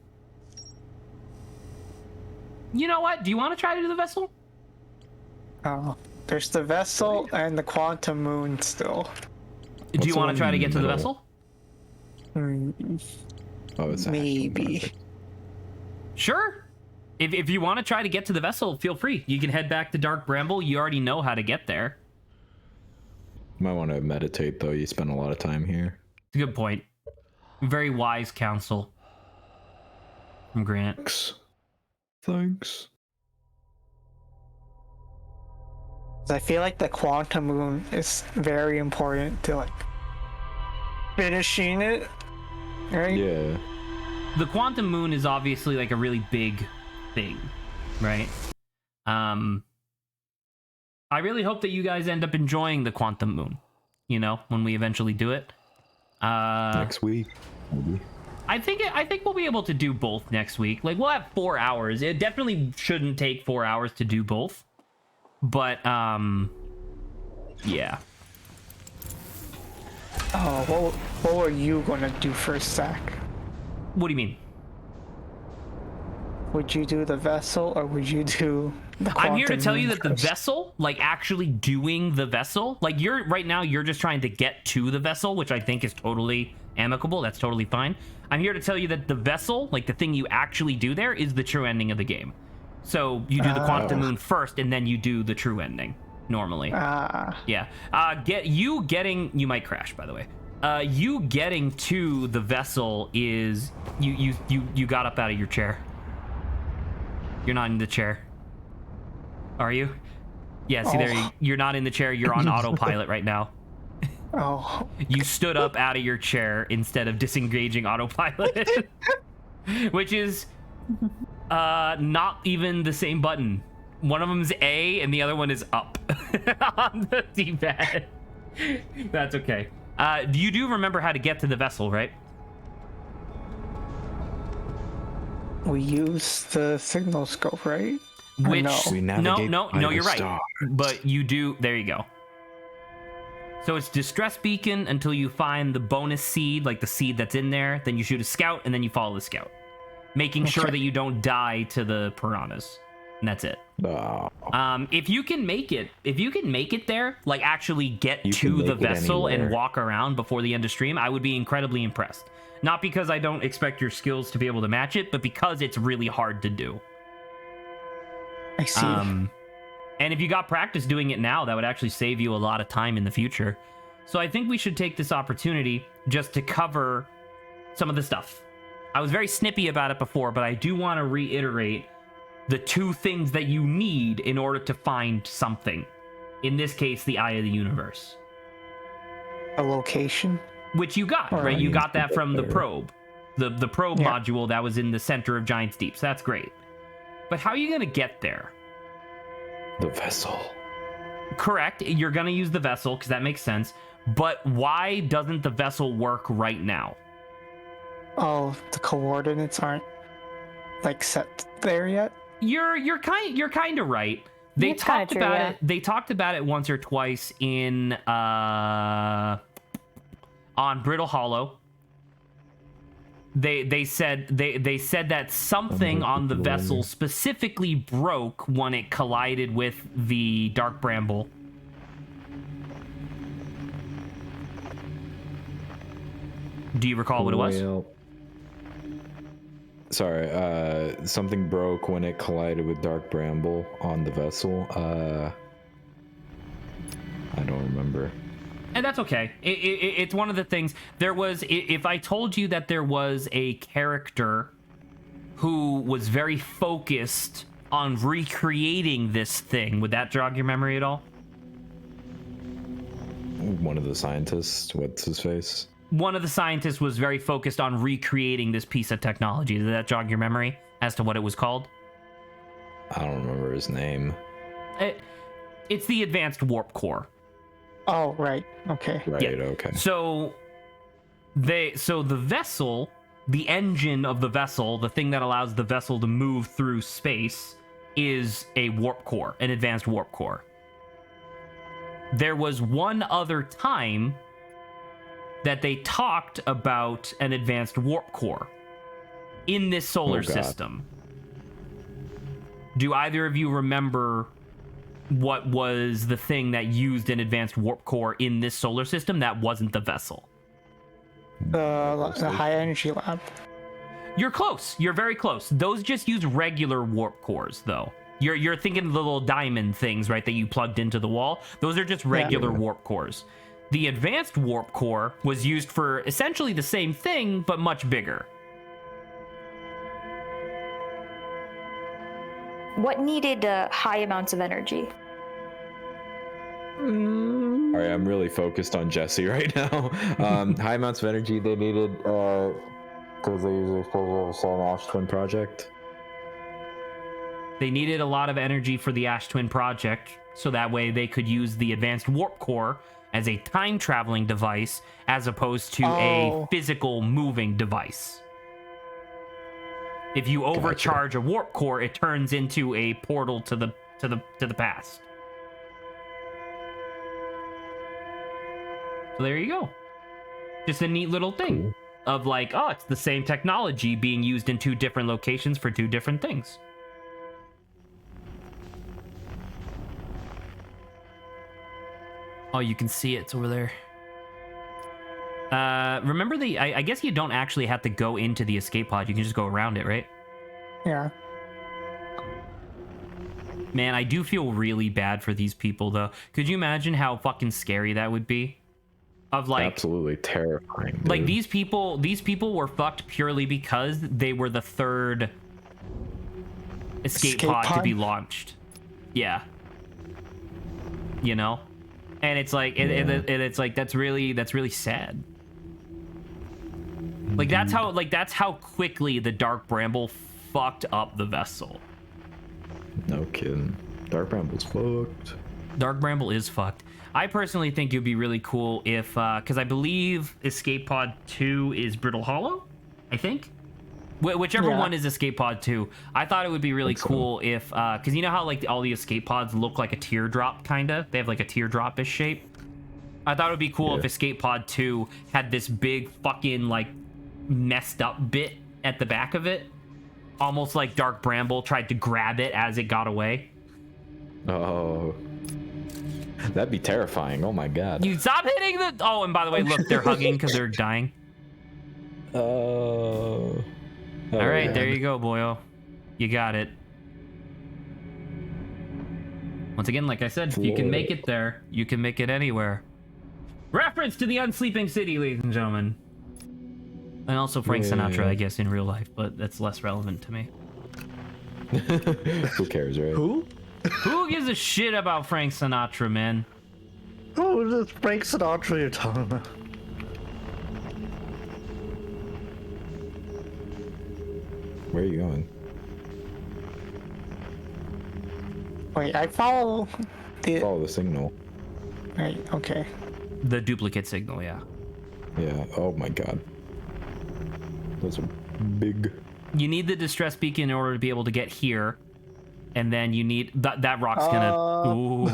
you know what? Do you want to try to do the vessel? There's the vessel and the quantum moon still. Do you the want one to try to in get the to the middle? Hmm, Oh, it's maybe. Sure. If you want to try to get to the vessel, feel free. You can head back to Dark Bramble. You already know how to get there. Might want to meditate though. You spend a lot of time here. It's a good point. Very wise counsel from Grant. Thanks. I feel like the quantum moon is very important to like finishing it. Right? Yeah. The quantum moon is obviously like a really big thing. right? I really hope that you guys end up enjoying the Quantum Moon, you know, when we eventually do it. Next week, maybe. I think we'll be able to do both next week. Like, we'll have 4 hours. It definitely shouldn't take 4 hours to do both. But, yeah. Oh, what were you gonna do first, Zach? What do you mean? Would you do the vessel or would you do the I'm here to quantum tell you moon that the first? vessel, like actually doing the vessel, like right now you're just trying to get to the vessel, which I think is totally amicable. That's totally fine. I'm here to tell you that the vessel, like the thing you actually do there, is the true ending of the game. So you do the quantum moon first, and then you do the true ending normally. Yeah. You might crash, by the way. You getting to the vessel is you got up out of your chair. You're not in the chair. Are you? Yeah, see there, you're not in the chair. You're on autopilot right now. Oh, You stood up out of your chair instead of disengaging autopilot. Which is not even the same button. One of them's A and the other one is up on the D-pad. That's okay. You do remember how to get to the vessel, right? we use the signal scope, right? Or Which no? We navigate no, by the you're right. stars. But you do. There you go. So it's distress beacon until you find the bonus seed, like the seed that's in there. Then you shoot a scout, and then you follow the scout, making sure Okay. that you don't die to the piranhas. And that's it. Oh, If you can make it there, like actually get You to can the make it vessel and anywhere. walk around before the end of stream, I would be incredibly impressed. Not because I don't expect your skills to be able to match it, but because it's really hard to do. I see. And if you got practice doing it now, that would actually save you a lot of time in the future. So I think we should take this opportunity just to cover some of the stuff. I was very snippy about it before, but I do want to reiterate the 2 things that you need in order to find something. In this case, the Eye of the Universe. A location. Which you got, right? Alright. You got that from the probe. The probe Yeah. module that was in the center of Giant's Deep. So that's great. But how are you going to get there? the vessel. Correct. You're going to use the vessel because that makes sense. But why doesn't the vessel work right now? Oh, the coordinates aren't like set there yet. You're kind of right. They It's kinda talked true, about yeah. it. They talked about it once or twice in on Brittle Hollow. They said that something on the vessel specifically broke when it collided with the Dark Bramble. Do you recall what it was? Well, sorry, something broke when it collided with Dark Bramble on the vessel. I don't remember. And that's okay. It's one of the things. There was, if I told you that there was a character who was very focused on recreating this thing, would that jog your memory at all? One of the scientists, what's his face? One of the scientists was very focused on recreating this piece of technology. Did that jog your memory as to what it was called? I don't remember his name. It's the Advanced Warp Core. Oh, right. Okay. Right, Yeah. okay. So the vessel, the engine of the vessel, the thing that allows the vessel to move through space, is a warp core, an advanced warp core. There was one other time that they talked about an advanced warp core in this solar Oh, God. system. Do either of you remember what was the thing that used an advanced warp core in this solar system that wasn't the vessel? The high energy lab. You're close. You're very close. Those just use regular warp cores, though. You're thinking of the little diamond things, right, that you plugged into the wall. Those are just regular warp cores. The advanced warp core was used for essentially the same thing, but much bigger. What needed high amounts of energy? Alright, I'm really focused on Jesse right now. High amounts of energy they needed because they use the explosive cell Twin project. They needed a lot of energy for the Ash Twin project, so that way they could use the advanced warp core as a time-traveling device as opposed to a physical moving device. If you overcharge a warp core, it turns into a portal to the past. So there you go. Just a neat little thing of like, oh, it's the same technology being used in two different locations for two different things. Oh, you can see it. It's over there. Remember I guess you don't actually have to go into the escape pod. You can just go around it, right? Yeah. Man, I do feel really bad for these people, though. Could you imagine how fucking scary that would be? Of like, absolutely terrifying. Dude. Like these people were fucked purely because they were the third escape pod to be launched. Yeah. You know? And it's like it's like that's really sad. Like that's how quickly the Dark Bramble fucked up the vessel. No kidding. Dark Bramble's fucked. Dark Bramble is fucked. I personally think it would be really cool if because I believe Escape Pod 2 is Brittle Hollow, I think. Whichever one is Escape Pod 2, I thought it would be really cool if, because you know how like all the escape pods look like a teardrop, kinda? They have like a teardrop-ish shape. I thought it would be cool if Escape Pod 2 had this big fucking like messed up bit at the back of it, almost like Dark Bramble tried to grab it as it got away. Oh, that'd be terrifying. Oh my god. You stop hitting the. Oh, and by the way, look, they're hugging because they're dying. All right, there you go, boyo. You got it. Once again, like I said, if you can make it there, you can make it anywhere. Reference to the Unsleeping City, ladies and gentlemen. And also Frank Sinatra, I guess, in real life, but that's less relevant to me. Who cares, right? Who? Who gives a shit about Frank Sinatra, man? Who is Frank Sinatra you're talking about? Where are you going? Wait, I follow the. Follow the signal. Right. Okay. The duplicate signal, yeah. Yeah. Oh my god. Those are big. You need the distress beacon in order to be able to get here, and then you need that rock's gonna. Ooh.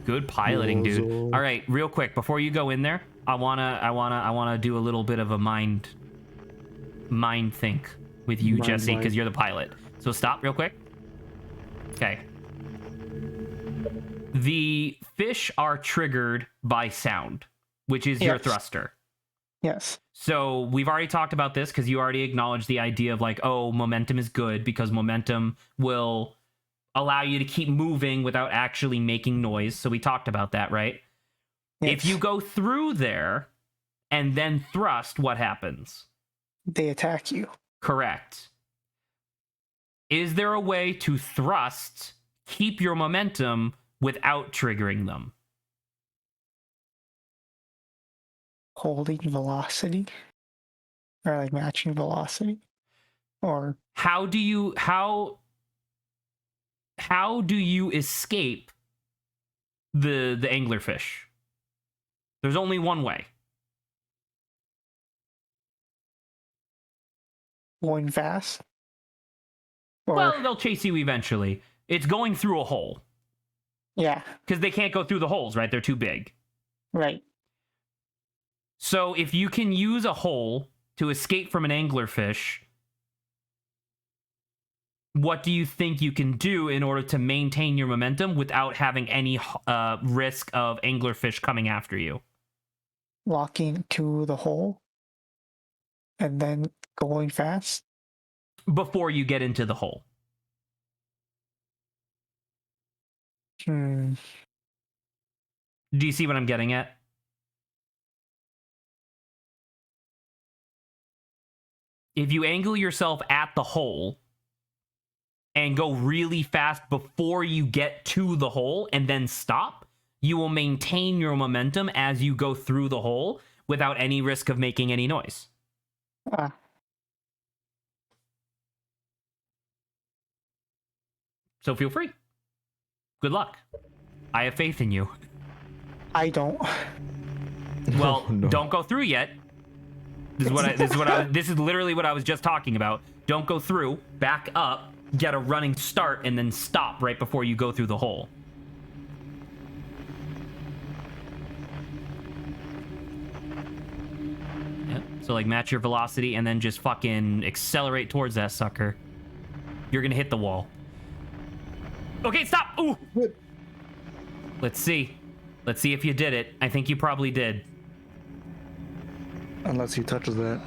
Good piloting, dude. All right, real quick before you go in there, I wanna do a little bit of a mind think with you, Jesse, because you're the pilot. So stop real quick. Okay. The fish are triggered by sound, which is your thruster. Yes. So we've already talked about this because you already acknowledged the idea of like, oh, momentum is good because momentum will allow you to keep moving without actually making noise. So we talked about that, right? Yes. If you go through there and then thrust, what happens? They attack you. Correct. Is there a way to thrust, keep your momentum without triggering them? Holding velocity? Or like matching velocity? Or how do you escape the anglerfish? There's only one way. Going fast? Or... Well, they'll chase you eventually. It's going through a hole. Yeah. Because they can't go through the holes, right? They're too big. Right. So if you can use a hole to escape from an anglerfish, what do you think you can do in order to maintain your momentum without having any risk of anglerfish coming after you? Walking to the hole and then going fast? Before you get into the hole. Do you see what I'm getting at? If you angle yourself at the hole and go really fast before you get to the hole and then stop, you will maintain your momentum as you go through the hole without any risk of making any noise. So feel free. Good luck. I have faith in you. I don't. Well, no. don't go through yet. This is literally what I was just talking about. Don't go through, back up, get a running start, and then stop right before you go through the hole. Yep. So like match your velocity and then just fucking accelerate towards that sucker. You're gonna hit the wall. Okay, stop! Ooh! Let's see. Let's see if you did it. I think you probably did. Unless he touches that.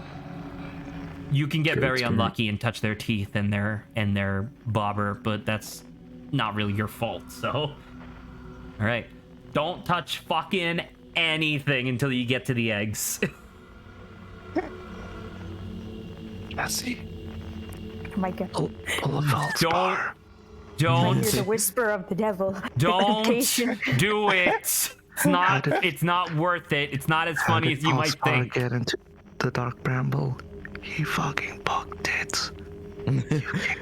You can get Good very experience. unlucky and touch their teeth and their bobber, but that's not really your fault. So, all right, don't touch fucking anything until you get to the eggs. Jesse, Oh my god. pull a feldspar. Don't You're the whisper of the devil. don't Location. do it. It's not worth it. It's not as funny as you might think. Get into the dark bramble. He fucking bucked it.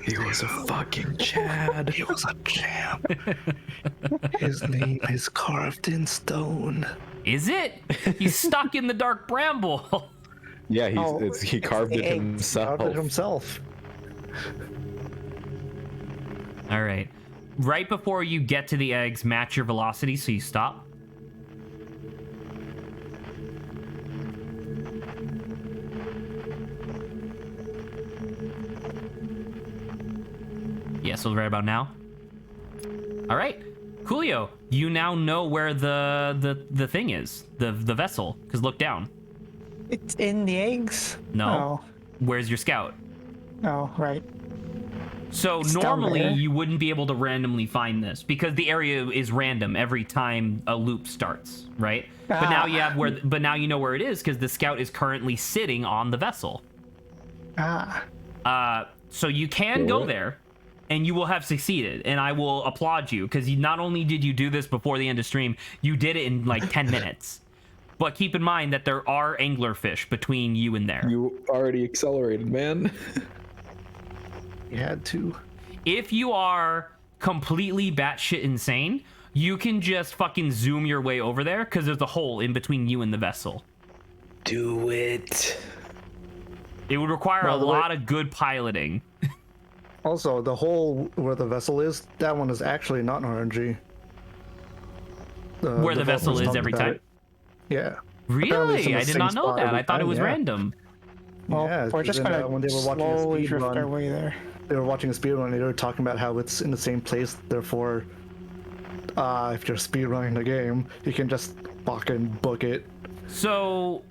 He was a fucking Chad. He was a champ. His name is carved in stone. Is it? He's stuck in the dark bramble. Yeah, Oh, he carved it eggs. himself. Carved it himself. All right. Right before you get to the eggs, match your velocity so you stop. Yeah, so right about now. All right. Coolio, you now know where the thing is, the vessel, because look down. It's in the eggs. No. Where's your scout? Oh, right. So It's down normally there. you wouldn't be able to randomly find this because the area is random every time a loop starts, right? But now you have where. But now you know where it is because the scout is currently sitting on the vessel. So you can go there, and you will have succeeded, and I will applaud you because not only did you do this before the end of stream, you did it in like 10 minutes. But keep in mind that there are anglerfish between you and there. You already accelerated, man. He had to. If you are completely batshit insane, you can just fucking zoom your way over there because there's a hole in between you and the vessel. Do it. It would require By a the way- lot of good piloting. Also, the hole where the vessel is, that one is actually not an RNG. Where the vessel developers is talked every about time? it. Yeah. Apparently it's Really? in the I did same not know spot that. every I thought it time, was yeah. random. Well, Yeah, we're just when, gonna when they were watching a slowly speed drift run. our way there. They were watching a speed run and they were talking about how it's in the same place, therefore if you're speed running the game, you can just fucking book it So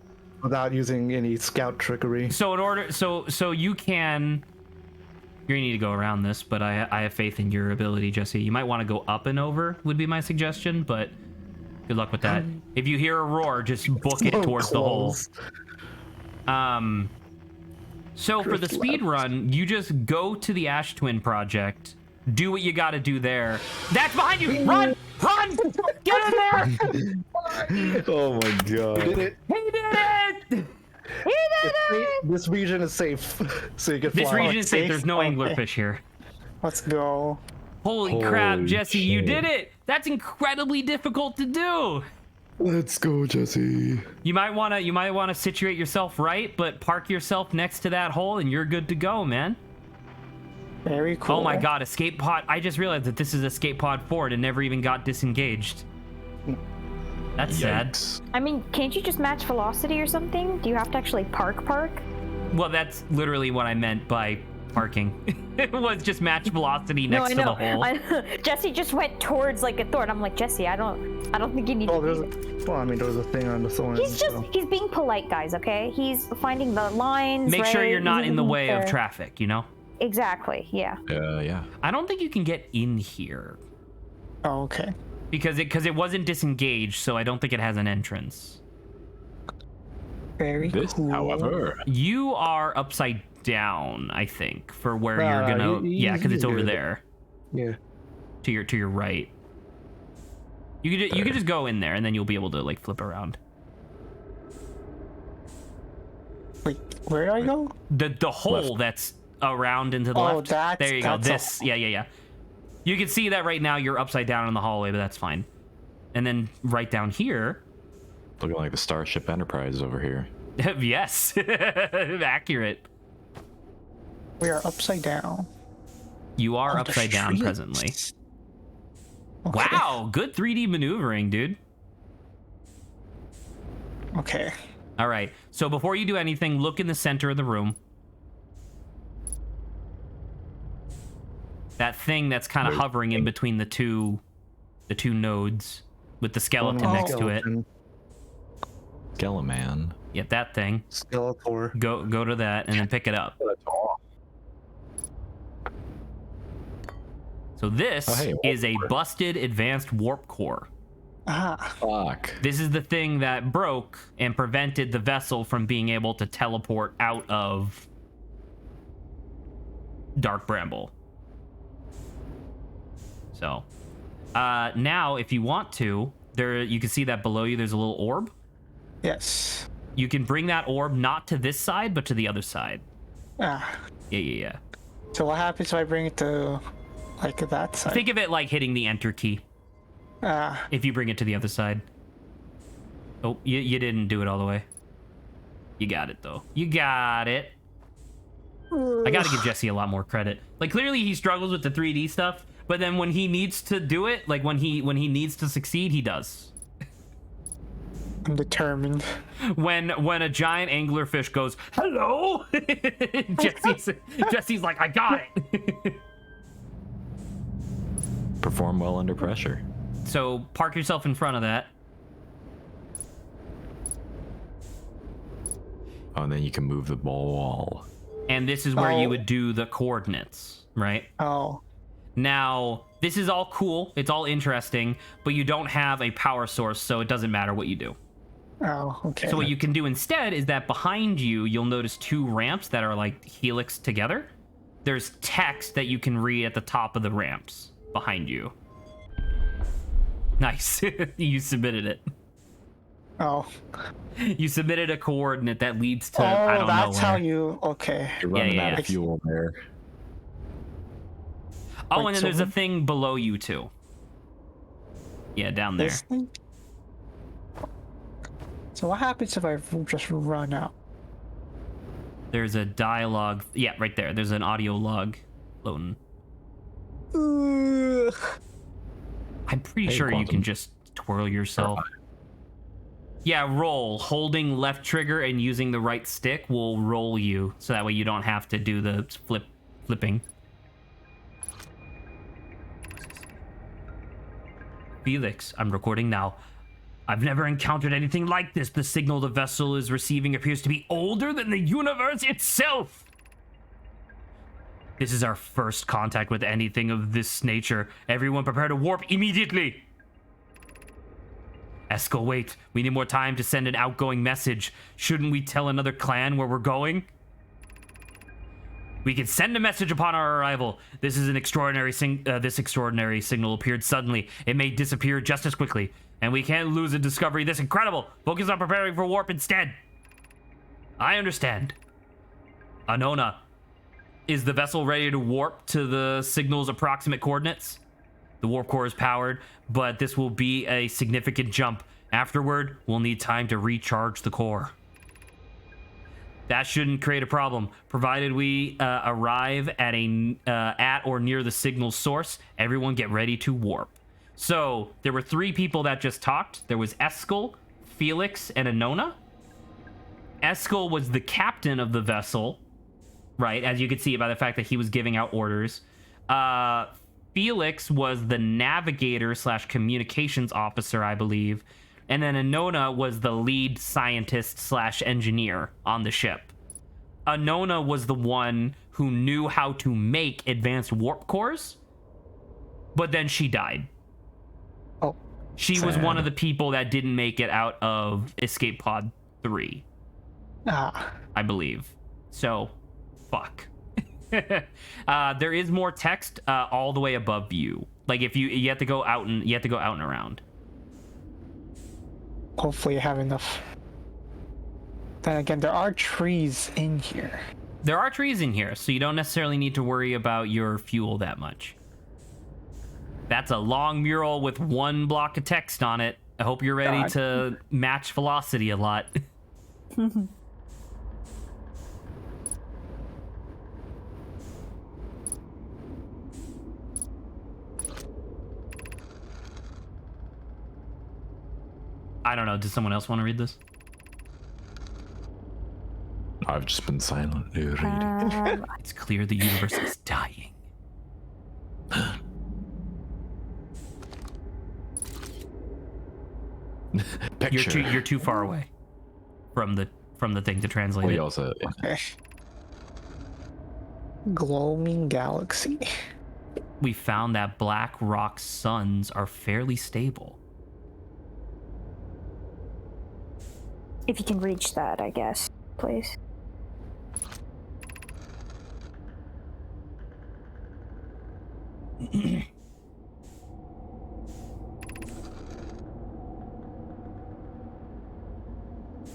without using any scout trickery. in order, so you can. You're gonna need to go around this, but I have faith in your ability, Jesse. You might want to go up and over would be my suggestion, but good luck with that. If you hear a roar, just book it So towards the hole. close. So for the speed run, you just go to the Ash Twin project, do what you got to do there. That's behind you. Run, run, get in there. Oh my god. Did it. He did it. This region is safe, so you can fly. This region is safe. safe? There's no Okay. anglerfish here. Let's go. Holy crap, Holy Jesse, you shit. did it. That's incredibly difficult to do. Let's go, Jesse. You might want to situate yourself right, but park yourself next to that hole and you're good to go, man. Very cool. Oh my god, escape pod. I just realized that this is escape pod 4 and it never even got disengaged. That's sad. Yikes. I mean, can't you just match velocity or something? Do you have to actually park? Well, that's literally what I meant by parking. It was just match velocity next to the hole. Jesse just went towards like a thorn. I'm like, Jesse, I don't think you need Oh, to there's do that. well, I mean, there was a thing on the thorn. He's being polite, guys, okay? He's finding the lines. Make sure right? you're not He's in the way of there. traffic, you know? Exactly, yeah. Yeah. I don't think you can get in here Oh, okay. because it wasn't disengaged, so I don't think it has an entrance. Very This, cool. however, You are upside down, I think, for where No, you're no, gonna. you- Yeah, because it's you over do it. there Yeah. to your right. You could just go in there and then you'll be able to like flip around. Wait, where do I go? The hole that's around and to the Oh, left. that's- There you go. that's a This. Yeah. You can see that right now you're upside down in the hallway, but that's fine. And then right down here. Looking like the Starship Enterprise over here. Yes. Accurate. We are upside down. You are On the upside down streets. presently. Okay. Wow, good 3D maneuvering, dude. Okay. All right. So before you do anything, look in the center of the room. That thing that's kind of hovering in between the two nodes with the skeleton Oh. next to it. Skeleman. Yeah, that thing. Skeletor. Go to that and then pick it up. So this Oh, hey, is a warp core. busted advanced warp core. Ah. Fuck. This is the thing that broke and prevented the vessel from being able to teleport out of Dark Bramble. So, now if you want to, you can see that below you there's a little orb. Yes. You can bring that orb not to this side, but to the other side. Ah. Yeah. So what happens if I bring it to like that side? Think of it like hitting the enter key Ah. if you bring it to the other side. Oh, you didn't do it all the way. You got it, though. You got it. I gotta give Jesse a lot more credit. Like, clearly he struggles with the 3D stuff, but then when he needs to do it, like when he needs to succeed, he does. I'm determined. When a giant anglerfish goes, hello, Jesse's like, I got it. Perform well under pressure. So park yourself in front of that. Oh, and then you can move the ball. And this is where Oh. you would do the coordinates, right? Oh. Now, this is all cool. It's all interesting, but you don't have a power source, so it doesn't matter what you do. Oh, okay. So what you can do instead is that behind you, you'll notice two ramps that are like helix together. There's text that you can read at the top of the ramps behind you. Nice. You submitted it. Oh. You submitted a coordinate that leads to Oh, I don't know that's where. how you. Okay. You're running yeah, out yeah. of fuel there. Oh, Wait, and then so there's a when- thing below you too. Yeah, down there. This thing? So what happens if I just run out? There's a dialogue. Yeah, right there. There's an audio log floating. Ugh. I'm pretty Hey, sure you Quantum. can just twirl yourself. Yeah, roll. Holding left trigger and using the right stick will roll you, so that way you don't have to do the flipping. Felix, I'm recording now. I've never encountered anything like this. The signal the vessel is receiving appears to be older than the universe itself. This is our first contact with anything of this nature. Everyone prepare to warp immediately. Eskel, wait. We need more time to send an outgoing message. Shouldn't we tell another clan where we're going? We can send a message upon our arrival. This is an extraordinary this extraordinary signal appeared suddenly. It may disappear just as quickly, and we can't lose a discovery this incredible. Focus on preparing for warp instead. I understand. Anona, is the vessel ready to warp to the signal's approximate coordinates? The warp core is powered, but this will be a significant jump. Afterward, we'll need time to recharge the core. That shouldn't create a problem, provided we arrive at at or near the signal source. Everyone get ready to warp. So there were 3 people that just talked. There was Eskel, Felix, and Anona. Eskel was the captain of the vessel, right? As you could see by the fact that he was giving out orders. Felix was the navigator / communications officer, I believe. And then Anona was the lead scientist / engineer on the ship. Anona was the one who knew how to make advanced warp cores, but then she died. Oh. She was Sad. one of the people that didn't make it out of Escape Pod 3, Ah. I believe. So, fuck. There is more text all the way above you. Like if you have to go out and around. Hopefully I have enough. Then again, there are trees in here. There are trees in here, so you don't necessarily need to worry about your fuel that much. That's a long mural with one block of text on it. I hope you're ready God. to match velocity a lot. I don't know. Does someone else want to read this? I've just been silently reading. It's clear the universe is dying. Picture. You're too far away from the thing to translate We it. also, Okay. Glowing galaxy. We found that black rock suns are fairly stable. If you can reach that, I guess, please.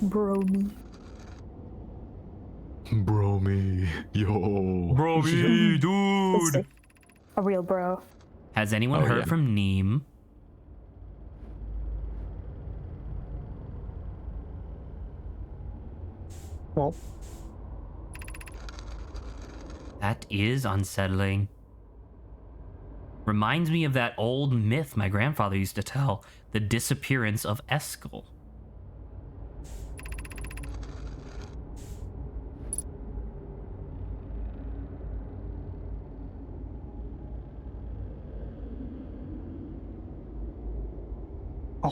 Bromy. bro me, yo. Bro, dude. A real bro. Has anyone Oh, heard yeah. from Neem? Well, That is unsettling. Reminds me of that old myth my grandfather used to tell, the disappearance of Eskel. oh.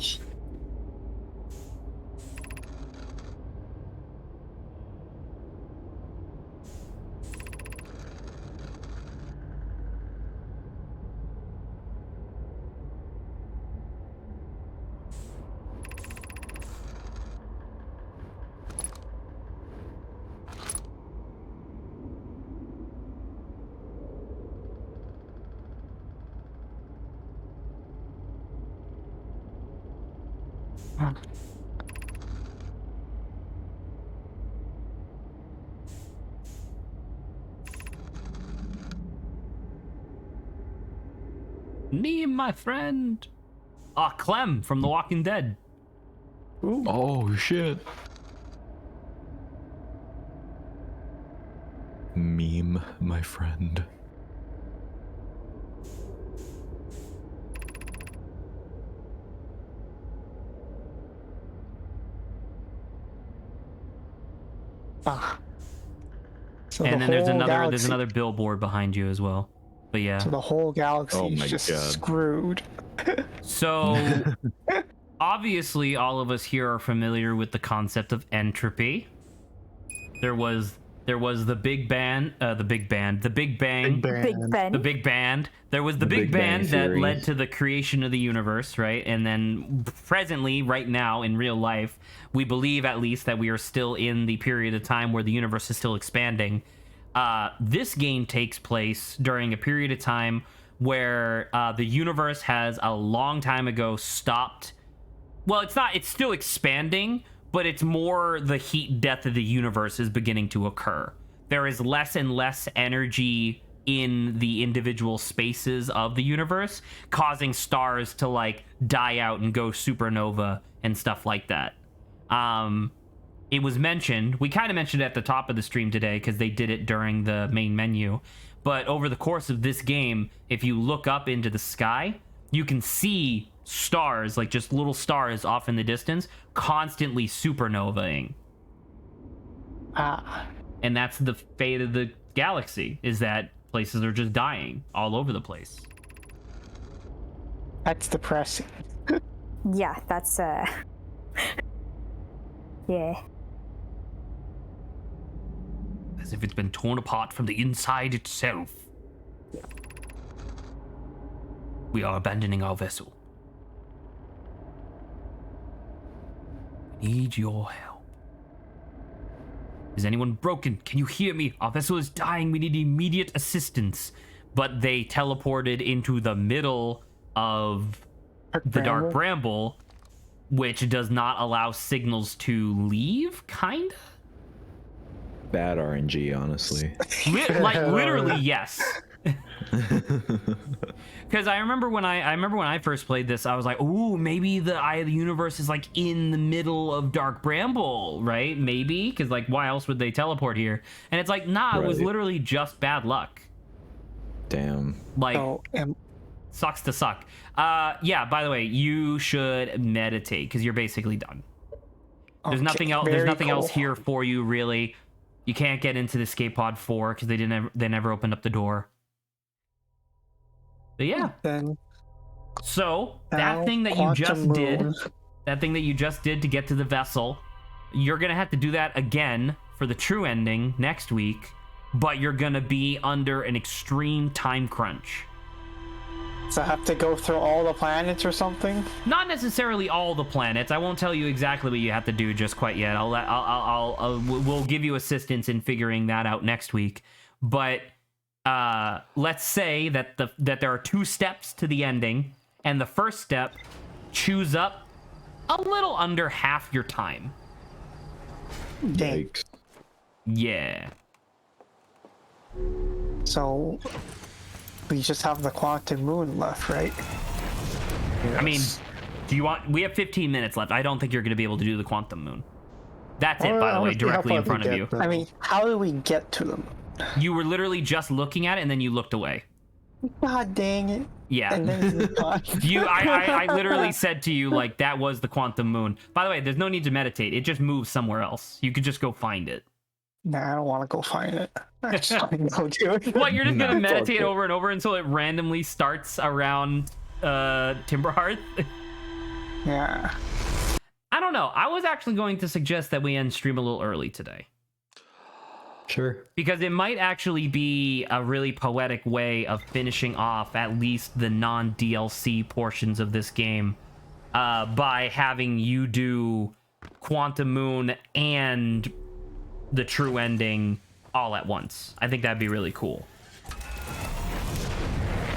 Neem, my friend. Ah, Clem from The Walking Dead. Oh shit. Meme, my friend. Ah. So And the then there's whole another galaxy, billboard behind you as well. But yeah. So the whole galaxy Oh is my just God. screwed. So obviously all of us here are familiar with the concept of entropy. There was the Big Bang, the Big Bang. Big Ben. The Big Band. There was the Big Big Bang Bang that Theory. led to the creation of the universe, right? And then presently, right now, in real life, we believe at least that we are still in the period of time where the universe is still expanding. This game takes place during a period of time where the universe has a long time ago stopped. Well, it's still expanding, but it's more the heat death of the universe is beginning to occur. There is less and less energy in the individual spaces of the universe, causing stars to like die out and go supernova and stuff like that. It was mentioned, we kind of mentioned it at the top of the stream today because they did it during the main menu, but over the course of this game, if you look up into the sky, you can see stars, like just little stars off in the distance, constantly supernovaing. Ah. And that's the fate of the galaxy, is that places are just dying all over the place. That's depressing. Yeah, that's yeah. As if it's been torn apart from the inside itself. We are abandoning our vessel. We need your help. Is anyone broken? Can you hear me? Our vessel is dying. We need immediate assistance. But they teleported into the middle of the Dark Bramble, which does not allow signals to leave, kind of? Bad RNG, honestly. Like, literally, yes. Because I remember when I first played this, I was like, ooh, maybe the Eye of the Universe is like in the middle of Dark Bramble, right? Maybe, because like why else would they teleport here? And it's like, nah, it was Right. literally just bad luck. Damn. Like, So, sucks to suck. Yeah, by the way, you should meditate because you're basically done. There's okay, nothing else. There's very nothing else cool. here for you, really. You can't get into the escape pod 4 because they never opened up the door. But yeah, Then so that now, thing that you just Quantum did, Moon. that thing that you just did to get to the vessel, you're gonna have to do that again for the true ending next week, but you're gonna be under an extreme time crunch. So I have to go through all the planets or something? Not necessarily all the planets. I won't tell you exactly what you have to do just quite yet. We'll give you assistance in figuring that out next week. But let's say that there are 2 steps to the ending, and the first step chews up a little under half your time. Dang. Yikes. Yeah. So we just have the Quantum Moon left, right? I mean, we have 15 minutes left. I don't think you're going to be able to do the Quantum Moon. That's it, by the way, directly in front of you. I mean, how do we get to them? You were literally just looking at it, and then you looked away. God dang it. Yeah. And then it's gone. I literally said to you, like, that was the Quantum Moon. By the way, there's no need to meditate. It just moves somewhere else. You could just go find it. Nah, I don't want to go find it. I just want to go do it. What, you're just No, gonna it's meditate okay. over and over until it randomly starts around Timberhearth? Yeah. I don't know. I was actually going to suggest that we end stream a little early today. Sure. Because it might actually be a really poetic way of finishing off at least the non-DLC portions of this game by having you do Quantum Moon and the true ending all at once. I think that'd be really cool.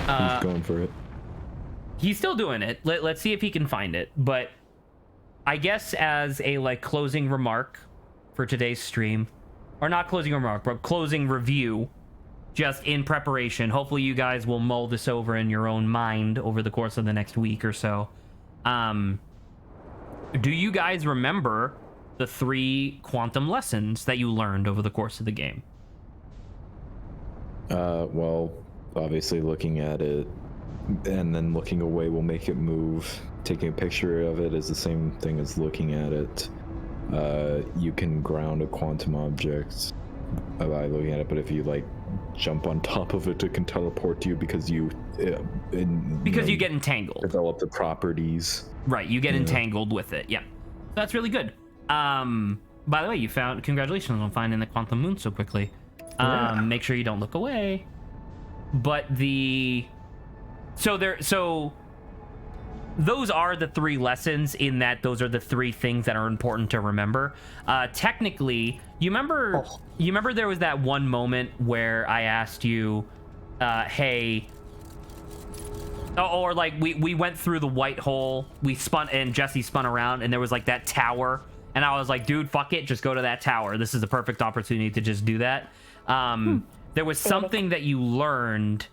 He's going for it. He's still doing it. Let's see if he can find it. But I guess as a like closing remark for today's stream, or not closing remark, but closing review, just in preparation. Hopefully you guys will mull this over in your own mind over the course of the next week or so. Do you guys remember the 3 quantum lessons that you learned over the course of the game? Well, obviously looking at it and then looking away will make it move. Taking a picture of it is the same thing as looking at it. You can ground a quantum object by looking at it, but if you like jump on top of it, it can teleport you because you get entangled. develop the properties. Right, you get entangled with it. Yeah, that's really good. By the way, congratulations on finding the Quantum Moon so quickly. Make sure you don't look away. But so those are the 3 lessons, in that those are the 3 things that are important to remember. Technically, you remember there was that one moment where I asked you, hey, or like we went through the white hole, we spun, and Jesse spun around, and there was like that tower, and I was like, dude, fuck it, just go to that tower. This is the perfect opportunity to just do that. There was something that you learned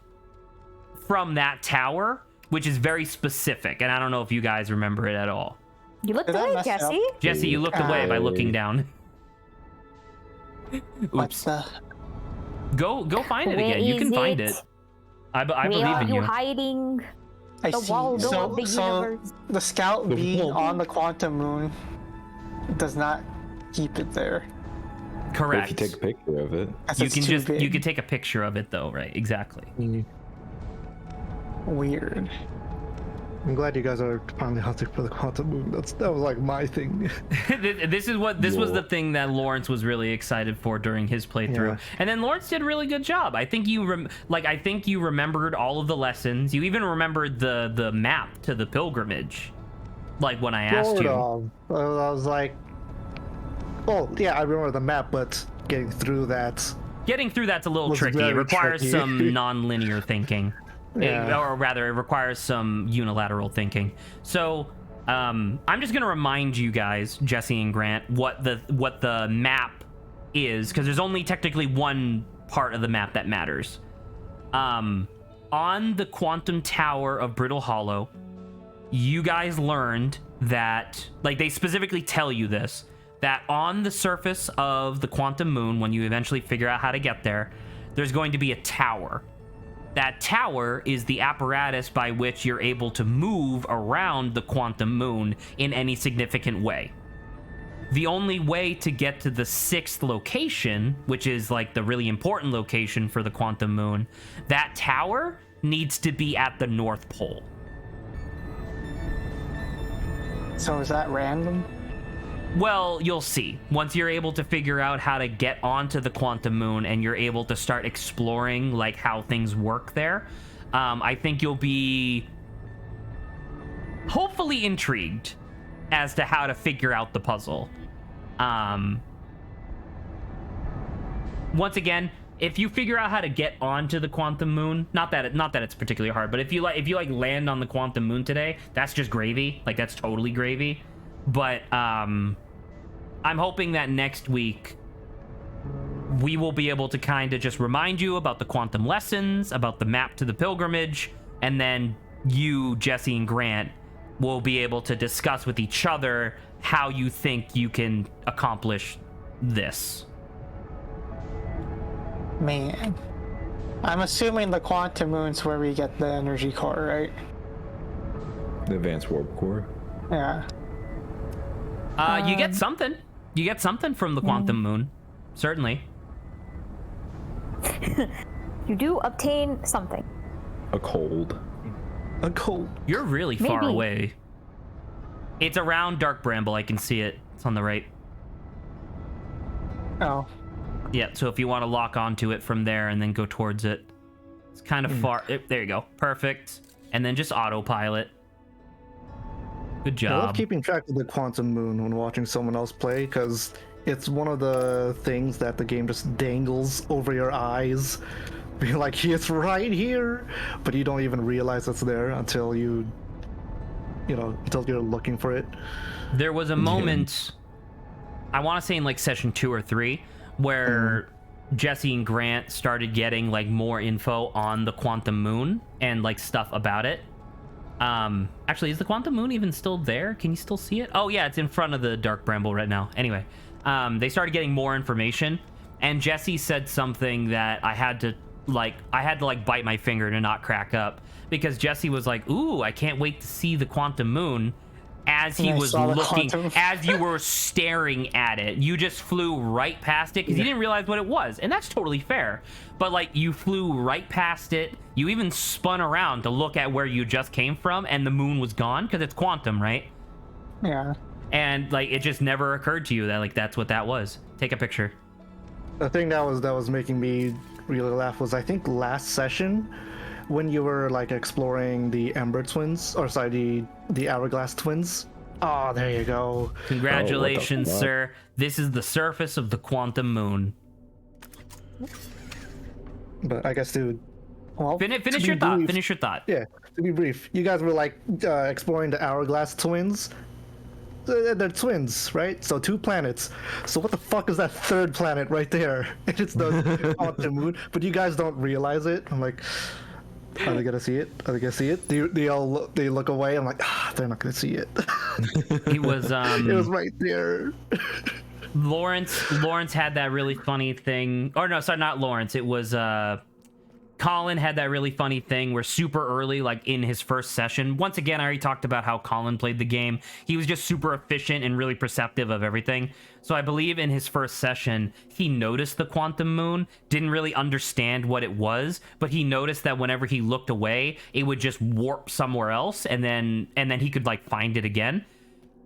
from that tower, which is very specific, and I don't know if you guys remember it at all. You looked Did I away, mess it up? Jesse. Jesse, you looked away by looking down. What's Oops. the... Go find it Where again. You can is find it? it. I Where believe are in you you. hiding? I The see. Waldo So, of the so universe. the scout The being Waldo. on the Quantum Moon does not keep it there. But Correct. if you take a picture of it, That's You it's can too just big. you can take a picture of it though, right? Exactly. Weird. I'm glad you guys are finally hunting for the Quantum Moon. That was like my thing. This was the thing that Lawrence was really excited for during his playthrough. Yeah. And then Lawrence did a really good job. I think you I think you remembered all of the lessons. You even remembered the map to the pilgrimage. Like when I asked Sort you. of. I was like, oh yeah, I remember the map, but getting through that. Getting through that's a little Was tricky. It very requires tricky. some non-linear thinking. Yeah. Or rather, it requires some unilateral thinking. So, I'm just gonna remind you guys, Jesse and Grant, what the map is, because there's only technically one part of the map that matters. On the quantum tower of Brittle Hollow, you guys learned that, like, they specifically tell you this, that on the surface of the quantum moon, when you eventually figure out how to get there, there's going to be a tower. That tower is the apparatus by which you're able to move around the quantum moon in any significant way. The only way to get to the 6th location, which is like the really important location for the quantum moon, that tower needs to be at the North Pole. So is that random? Well, you'll see. Once you're able to figure out how to get onto the quantum moon and you're able to start exploring like how things work there, I think you'll be hopefully intrigued as to how to figure out the puzzle. Once again, if you figure out how to get onto the quantum moon, not that it's particularly hard, but if you land on the quantum moon today, that's just gravy. Like, that's totally gravy. But I'm hoping that next week we will be able to kind of just remind you about the quantum lessons, about the map to the pilgrimage, and then you, Jesse, and Grant will be able to discuss with each other how you think you can accomplish this. Man. I'm assuming the quantum moon's where we get the energy core, right? The advanced warp core. Yeah. You get something. You get something from the quantum moon. Certainly. You do obtain something. A cold. A cold. You're really far Maybe. away. It's around Dark Bramble. I can see it. It's on the right. Oh. Yeah, so if you want to lock onto it from there and then go towards it. It's kind of far. There you go. Perfect. And then just autopilot. Good I love job. keeping track of the quantum moon when watching someone else play, because it's one of the things that the game just dangles over your eyes, being like, it's right here, but you don't even realize it's there until until you're looking for it. There was a moment, I want to say in like session 2 or 3, where Jesse and Grant started getting like more info on the quantum moon and like stuff about it. Actually, is the quantum moon even still there? Can you still see it? Oh yeah, it's in front of the Dark Bramble right now. Anyway, they started getting more information, and Jesse said something that I had to bite my finger to not crack up, because Jesse was like, "Ooh, I can't wait to see the quantum moon." As he And I was saw the looking, quantum. as you were staring at it, you just flew right past it because you didn't realize what it was, and that's totally fair. But like, you flew right past it. You even spun around to look at where you just came from, and the moon was gone because it's quantum, right? Yeah. And like, it just never occurred to you that like that's what that was. Take a picture. The thing that was making me really laugh was, I think, last session when you were like exploring the Ember twins, or sorry, the Hourglass twins. Oh, there you go. Congratulations, fuck? sir. This is the surface of the quantum moon. But I guess Well, Finish be your thought. brief. Finish your thought. yeah, to be brief, you guys were like exploring the Hourglass twins. They're twins, right? So 2 planets. So what the fuck is that 3rd planet right there? It's the quantum moon, but you guys don't realize it. I'm like, are they gonna see it? Are they gonna see it? They look away. I'm like, they're not gonna see it. He was It was right there. Lawrence had that really funny thing. Or no, sorry, not Lawrence. It was Colin had that really funny thing where super early, like in his first session, once again, I already talked about how Colin played the game. He was just super efficient and really perceptive of everything. So I believe in his first session, he noticed the quantum moon, didn't really understand what it was, but he noticed that whenever he looked away, it would just warp somewhere else, and then he could like find it again.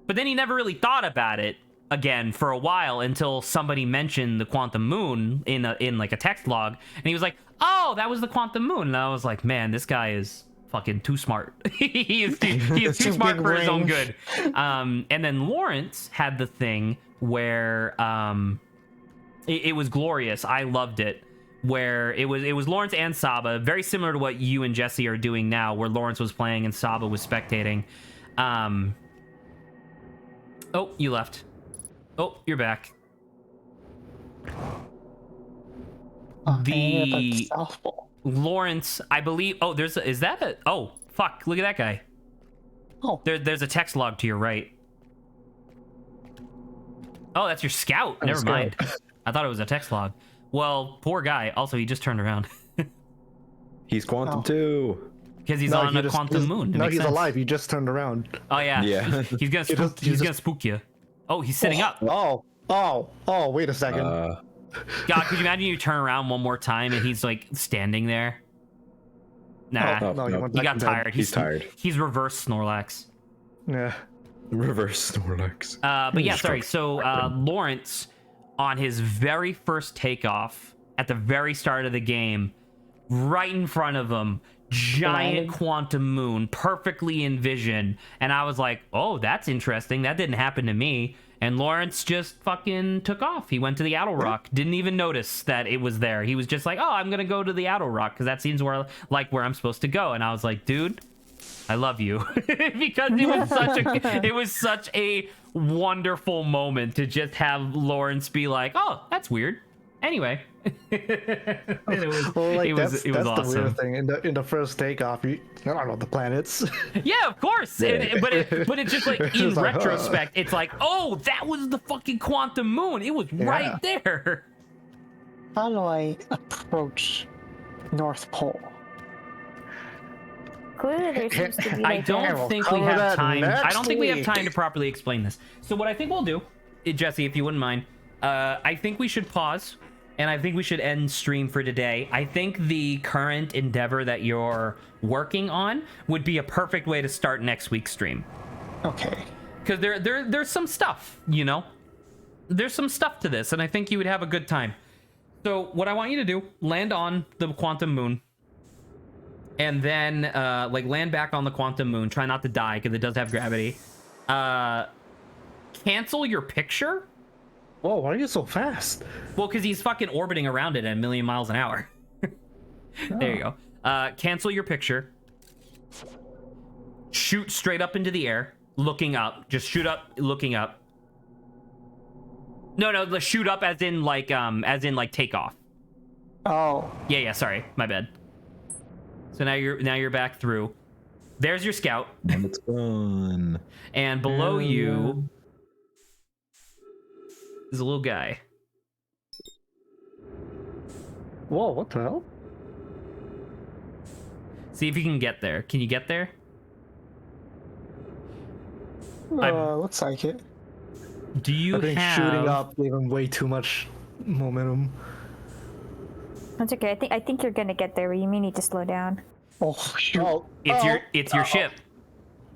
But then he never really thought about it again for a while until somebody mentioned the quantum moon in like a text log, and he was like, "Oh, that was the quantum moon." And I was like, "Man, this guy is fucking too smart." he is too smart for his own good. And then Lawrence had the thing where it was glorious. I loved it. Where it was Lawrence and Saba, very similar to what you and Jesse are doing now, where Lawrence was playing and Saba was spectating. Oh, you left. Oh, you're back. the South Pole. Lawrence, I believe. Oh, is that a? Oh, fuck! Look at that guy. Oh, There's a text log to your right. Oh, that's your scout. Never scout. mind. I thought it was a text log. Well, poor guy. Also, he just turned around He's Quantum Oh. too. because he's No, on he a just- quantum he's- moon. It No, makes he's sense. alive. He just turned around. Oh yeah. Yeah. He's gonna spook, just- he's gonna spook you. Oh, he's sitting up. Oh, wait a second. God, could you imagine you turn around one more time and he's like standing there? Nah, Oh, no, he went he back got to bed. tired. He's tired. He's reverse Snorlax. Yeah. Reverse Snorlax. But yeah, sorry. So Lawrence, on his very first takeoff at the very start of the game, right in front of him, giant quantum moon, perfectly in vision, and I was like, "Oh, that's interesting. That didn't happen to me." And Lawrence just fucking took off. He went to the Outer Rock. Didn't even notice that it was there. He was just like, "Oh, I'm gonna go to the Outer Rock because that seems where I'm supposed to go." And I was like, "Dude, I love you," because it was such a wonderful moment to just have Lawrence be like, "Oh, that's weird." Anyway, it was that's the awesome. weird thing. In the first takeoff, I don't know the planets. Yeah, of course. Yeah. But it's just like in It's like, retrospect, it's like, oh, that was the fucking quantum moon. It was right there. how do I approach North Pole? Clearly, there seems to be I like don't think we cover have that time. I next don't think we have week. time to properly explain this. So what I think we'll do, Jesse, if you wouldn't mind, I think we should pause, and I think we should end stream for today. I think the current endeavor that you're working on would be a perfect way to start next week's stream. Okay. Because there's some stuff, you know? There's some stuff to this, and I think you would have a good time. So what I want you to do, land on the quantum moon, and then like land back on the quantum moon. Try not to die because it does have gravity. Cancel your picture. Whoa, why are you so fast? Well, because he's fucking orbiting around it at 1,000,000 miles an hour. There you go. Cancel your picture. Shoot straight up into the air, looking up. Just shoot up, looking up. No, the shoot up as in like take off. Oh, Yeah, sorry, my bad. So now you're back through. There's your scout, And it's gone. and below you is a little guy. Whoa, what the hell? See if you can get there. Can you get there? I'm- looks like it. Do you I think have? shooting up gave him way too much momentum. That's okay. I think you're gonna get there, but you may need to slow down. Oh, shoot. It's your ship.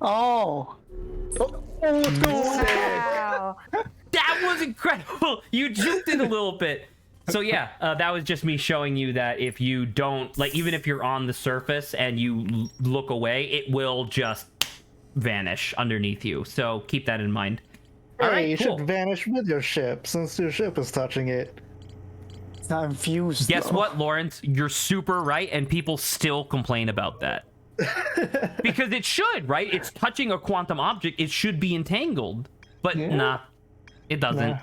Oh. Let's go! Wow. That was incredible. You juked it a little bit. So yeah, that was just me showing you that if you don't, like, even if you're on the surface and you look away, it will just vanish underneath you. So keep that in mind. Hey, All right, you cool. should vanish with your ship since your ship is touching it. It's not infused. Guess though. what, Lawrence? You're super right, and people still complain about that. Because it should, right? It's touching a quantum object. It should be entangled. But nah, it doesn't. Nah.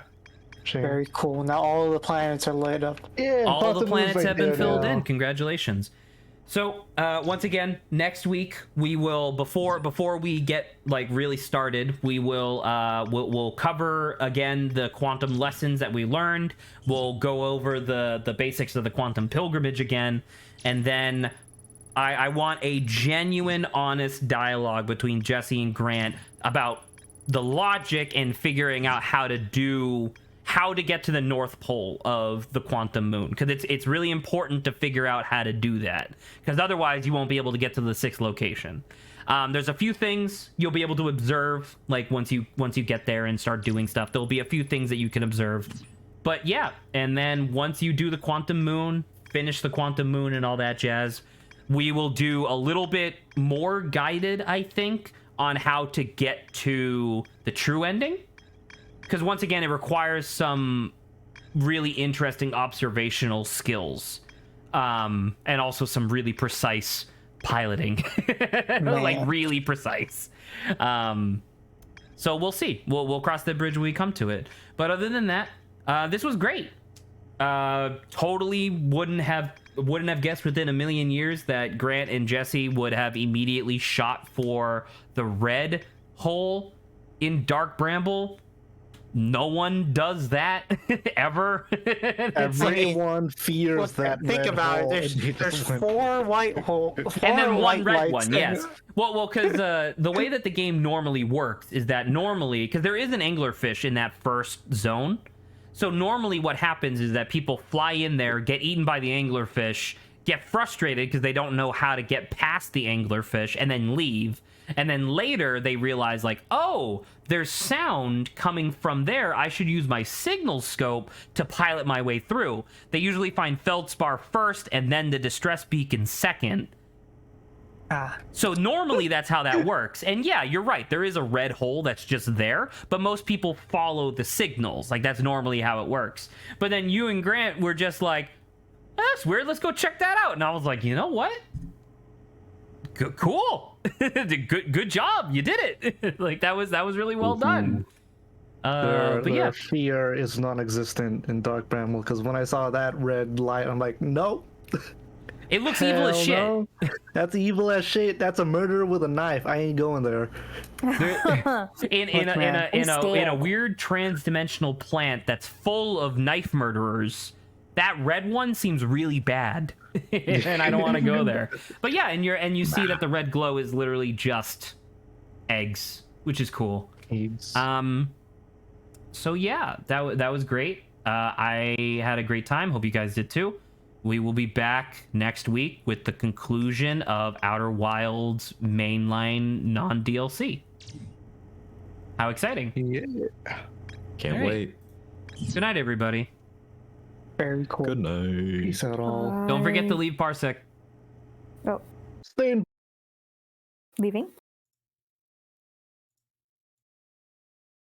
Shame. Very cool. Now all of the planets are lit up. Yeah, All the quantum planets moon's have been right filled there in. now. Congratulations. So once again, next week we will before we get like really started, we will we'll cover again the quantum lessons that we learned. We'll go over the basics of the quantum pilgrimage again, and then I want a genuine, honest dialogue between Jesse and Grant about the logic and figuring out how to get to the North Pole of the quantum moon, because it's really important to figure out how to do that, because otherwise you won't be able to get to the 6th location. There's a few things you'll be able to observe, like once you get there and start doing stuff. There'll be a few things that you can observe, but yeah. And then once you do the quantum moon, finish the quantum moon and all that jazz, we will do a little bit more guided, I think, on how to get to the true ending. Because once again, it requires some really interesting observational skills, and also some really precise piloting, like really precise. So we'll see. We'll cross that bridge when we come to it. But other than that, this was great. Totally wouldn't have wouldn't have guessed within a million years that Grant and Jesse would have immediately shot for the red hole in Dark Bramble. No one does that ever. It's like- Everyone fears that. Think red about hole, it. and he There's just went- 4 white holes, and then one red lights, one, yes. Well, because the way that the game normally works is that normally, because there is an anglerfish in that first zone, so normally what happens is that people fly in there, get eaten by the anglerfish, get frustrated because they don't know how to get past the anglerfish, and then leave. And then later they realize, like, oh, there's sound coming from there. I should use my signal scope to pilot my way through. They usually find feldspar first and then the distress beacon second. So normally that's how that works. And yeah, you're right. There is a red hole that's just there, but most people follow the signals. Like, that's normally how it works. But then you and Grant were just like, that's weird. Let's go check that out. And I was like, you know what? Cool. good job. You did it. Like, that was really well done. But yeah, their fear is non-existent in Dark Bramble, because when I saw that red light, I'm like, nope. it looks evil as Hell shit. no. That's evil as shit. That's a murderer with a knife. I ain't going there. In a weird trans-dimensional plant that's full of knife murderers, that red one seems really bad. And I don't want to go there. But yeah, and you see that the red glow is literally just eggs, which is cool. Eggs. So yeah, that was great. I had a great time. Hope you guys did too. We will be back next week with the conclusion of Outer Wilds mainline non-DLC. How exciting. Yeah. Can't All right. wait. Good night, everybody. Very cool. Good night. Peace out all. Don't forget to leave Parsec. Oh, Stay in leaving.